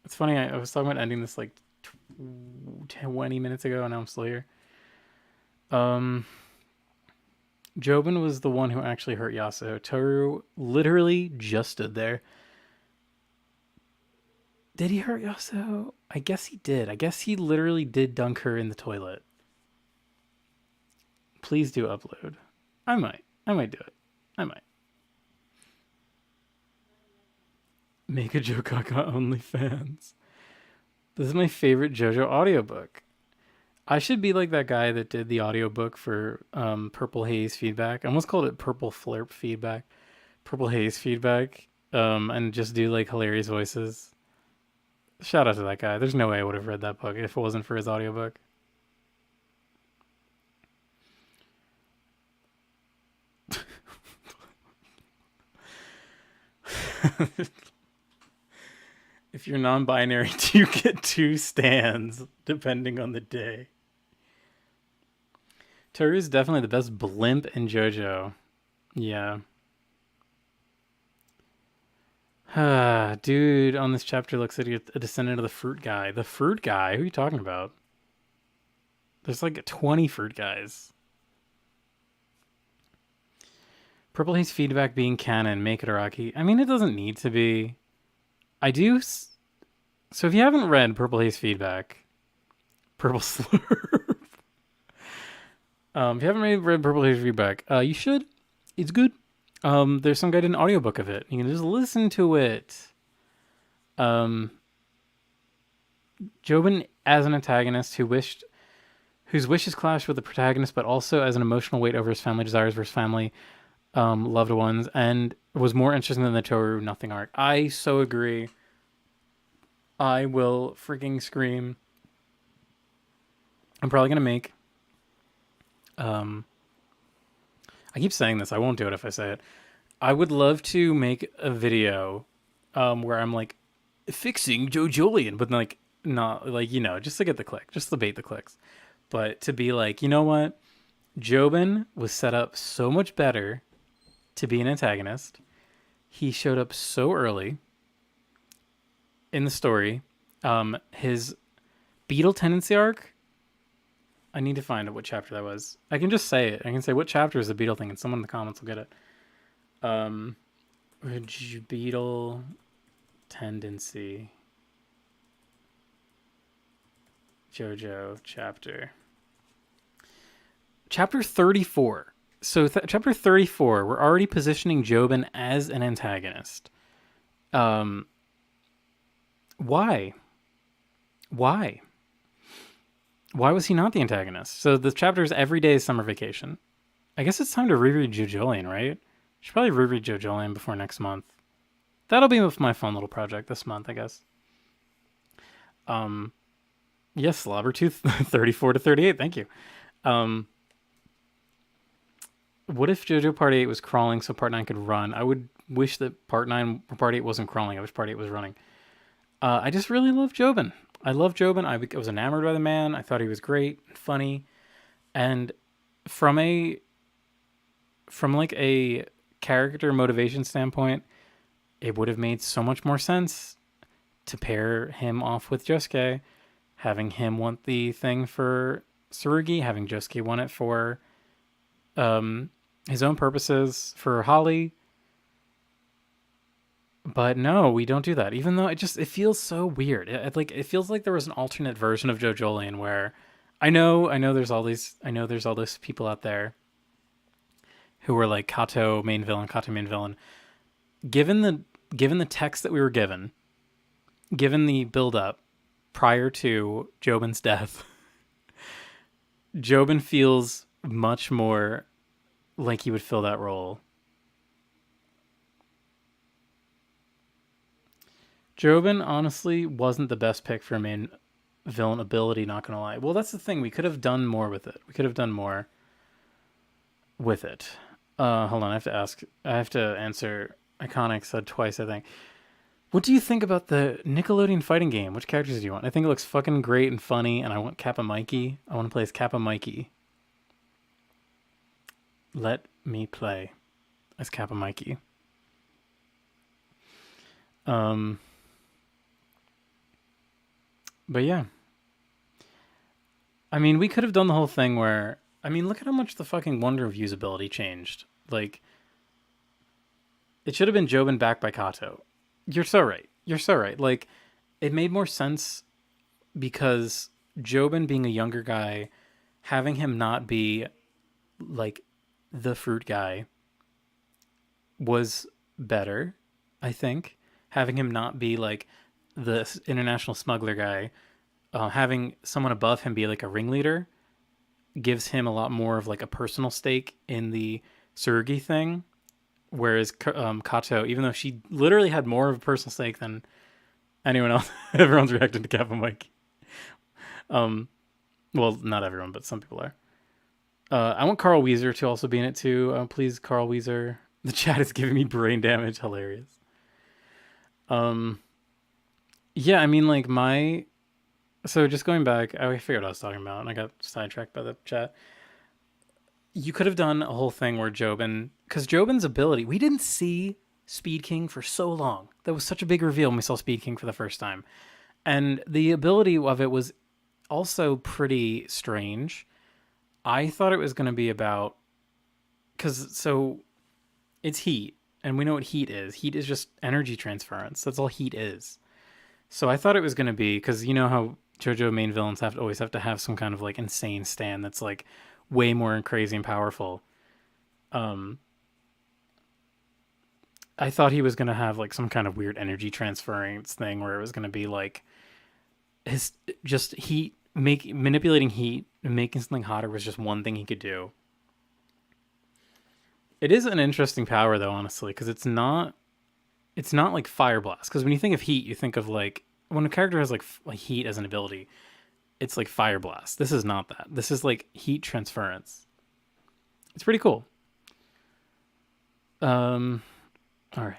It's funny, I was talking about ending this like 20 minutes ago, and now I'm still here. Jobin was the one who actually hurt Yasuo. Toru literally just stood there. Did he hurt Yasuo? I guess he did. I guess he literally did dunk her in the toilet. Please do upload. I might do it. I might. Make a Jokaka OnlyFans. This is my favorite JoJo audiobook. I should be like that guy that did the audiobook for Purple Haze Feedback. I almost called it Purple Flirp Feedback. Purple Haze Feedback. And just do like hilarious voices. Shout out to that guy. There's no way I would have read that book if it wasn't for his audiobook. If you're non-binary, you get 2 stands depending on the day. Toru is definitely the best blimp in JoJo. Yeah. Dude, on this chapter looks like a descendant of the fruit guy. The fruit guy? Who are you talking about? There's like 20 fruit guys. Purple Haze Feedback being canon, make it Araki. I mean, it doesn't need to be. I do. So if you haven't read Purple Haze Feedback, Purple Slurp. If you haven't read Purple Haze Feedback, you should. It's good. There's some guy did an audiobook of it. You can just listen to it. Jobin as an antagonist whose wishes clash with the protagonist, but also as an emotional weight over his family desires versus family, loved ones, and was more interesting than the Toru Nothing arc. I so agree. I will freaking scream. I'm probably gonna make. I keep saying this. I won't do it if I say it. I would love to make a video, where I'm like fixing JoJolion, but like not like just to get the click, just to bait the clicks, but to be like, you know what, Jobin was set up so much better to be an antagonist. He showed up so early in the story. His Beetle tendency arc. I need to find out what chapter that was. I can just say it. I can say what chapter is the Beetle thing, and someone in the comments will get it. Beetle tendency. JoJo chapter. Chapter 34. So chapter 34, we're already positioning Jobin as an antagonist. Why? Why was he not the antagonist? So the chapter is every day is summer vacation. I guess it's time to reread JoJolion, right? Should probably reread JoJolion before next month. That'll be my fun little project this month, I guess. Um, yes, Slobbertooth, 34 to 38. Thank you. Um, what if JoJo Part 8 was crawling so Part 9 could run? I would wish that Part 8 wasn't crawling. I wish Part 8 was running. I just really love Jobin. I love Jobin. I was enamored by the man. I thought he was great, funny, and from a from like a character motivation standpoint, it would have made so much more sense to pair him off with Josuke, having him want the thing for Tsurugi, having Josuke want it for um, his own purposes for Holly. But no, we don't do that. Even though it feels so weird. It feels like there was an alternate version of JoJolion where I know there's all these people out there who were like Kato main villain. Given the given the text that we were given the build up prior to Jobin's death, Jobin feels much more like he would fill that role. Jobin honestly wasn't the best pick for main villain ability, not gonna lie. Well, that's the thing. We could have done more with it. We could have done more with it. Hold on, I have to answer Iconic said twice, I think. What do you think about the Nickelodeon fighting game? Which characters do you want? I think it looks fucking great and funny, and I want Kappa Mikey. I want to play as Kappa Mikey. Let me play as Kappa Mikey. Um, but yeah. I mean, we could have done the whole thing where, I mean, look at how much the fucking Wonder of usability changed. Like, it should have been Jobin backed by Kato. You're so right. You're so right. Like, it made more sense because Jobin being a younger guy, having him not be like the fruit guy was better, I think. Having him not be like the international smuggler guy, having someone above him be like a ringleader gives him a lot more of like a personal stake in the Tsurugi thing. Whereas Kato, even though she literally had more of a personal stake than anyone else, everyone's reacting to Kappa Mike. Um, well, not everyone, but some people are. I want Carl Weezer to also be in it too. Please, Carl Weezer. The chat is giving me brain damage. Hilarious. Um, yeah, I mean, like my. So just going back, I figured what I was talking about, and I got sidetracked by the chat. You could have done a whole thing where Jobin, because Jobin's ability, we didn't see Speed King for so long. That was such a big reveal when we saw Speed King for the first time. And the ability of it was also pretty strange. I thought it was going to be about, because so it's heat, and we know what heat is. Heat is just energy transference. That's all heat is. So I thought it was going to be, because you know how JoJo main villains always have to have some kind of like insane stand that's like way more crazy and powerful. Um, I thought he was gonna have like some kind of weird energy transference thing where it was gonna be like his just heat manipulating heat and making something hotter was just one thing he could do. It is an interesting power though, honestly, because it's not like fire blast. Because when you think of heat, you think of like when a character has like heat as an ability, it's like fire blast. This is not that. This is like heat transference. It's pretty cool. All right.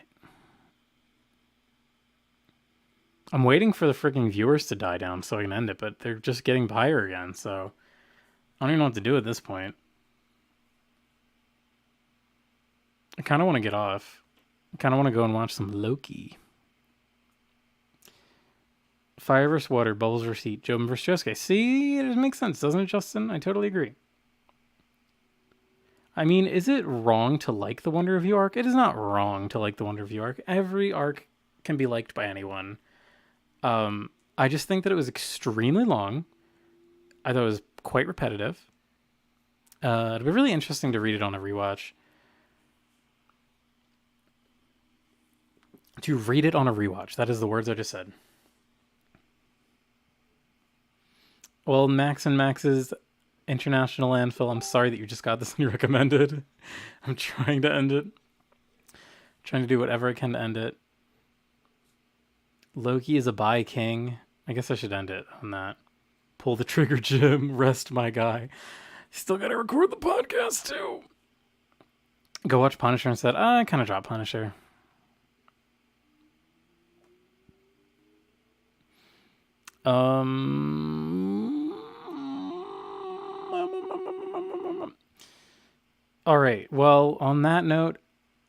I'm waiting for the freaking viewers to die down so I can end it, but they're just getting higher again, so I don't even know what to do at this point. I kind of want to get off. I kind of want to go and watch some Loki. Fire versus water, bubbles versus heat, Jobin versus Josuke. See, it makes sense, doesn't it, Justin? I totally agree. I mean, is it wrong to like the Wonder Review arc? It is not wrong to like the Wonder Review arc. Every arc can be liked by anyone. I just think that it was extremely long. I thought it was quite repetitive. It'd be really interesting to read it on a rewatch. To read it on a rewatch. That is the words I just said. Well, Max and Max's International Landfill. I'm sorry that you just got this one recommended. I'm trying to end it. Trying to do whatever I can to end it. Loki is a bi king. I guess I should end it on that. Pull the trigger, Jim. Rest my guy. Still gotta record the podcast too. Go watch Punisher instead. I kind of dropped Punisher. All right. Well, on that note,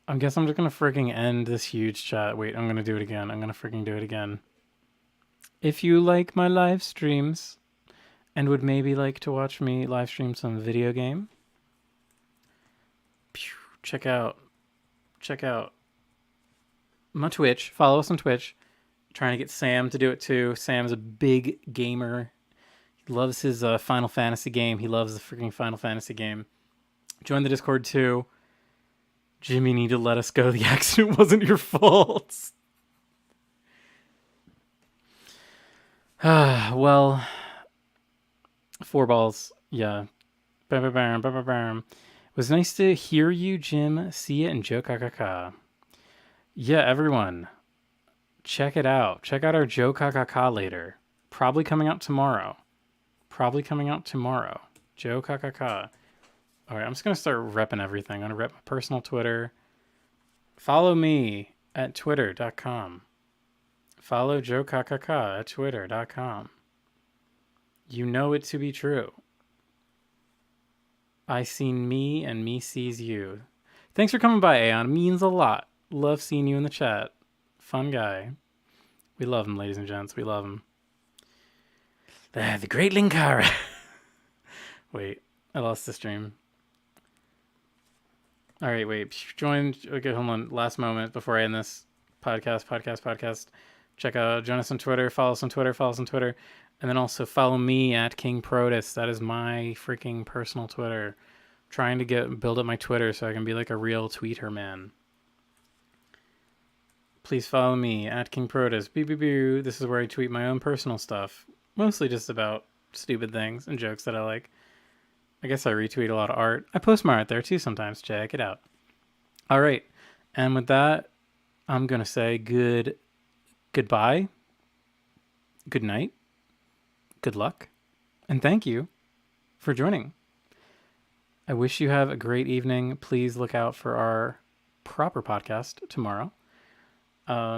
I guess I'm just gonna freaking end this huge chat. Wait, I'm gonna do it again. I'm gonna freaking do it again. If you like my live streams and would maybe like to watch me live stream some video game, check out my Twitch. Follow us on Twitch. Trying to get Sam to do it too. Sam's a big gamer. He loves his Final Fantasy game. He loves the freaking Final Fantasy game. Join the Discord too. Jimmy, need to let us go. The accident wasn't your fault. Well, 4 balls. Yeah. It was nice to hear you, Jim. See ya and Joe Kakaka. Yeah, everyone. Check it out. Check out our Joe Kakaka later. Probably coming out tomorrow. Joe Kakaka. All right, I'm just going to start repping everything. I'm going to rep my personal Twitter. Follow me at twitter.com. Follow Joe Kakaka at twitter.com. You know it to be true. I seen me and me sees you. Thanks for coming by, Aeon. Means a lot. Love seeing you in the chat. Fun guy. We love him, ladies and gents. We love him. The great Linkara. Wait, I lost the stream. All right, wait. Join. Okay, hold on. Last moment before I end this podcast. Check out Jonas on Twitter. Follow us on Twitter. And then also follow me at King Protus. That is my freaking personal Twitter. Trying to build up my Twitter so I can be like a real tweeter man. Please follow me at King Protus. This is where I tweet my own personal stuff. Mostly just about stupid things and jokes that I like. I guess I retweet a lot of art. I post my art there too sometimes. Check it out. All right. And with that, I'm going to say goodbye, good night, good luck, and thank you for joining. I wish you have a great evening. Please look out for our proper podcast tomorrow.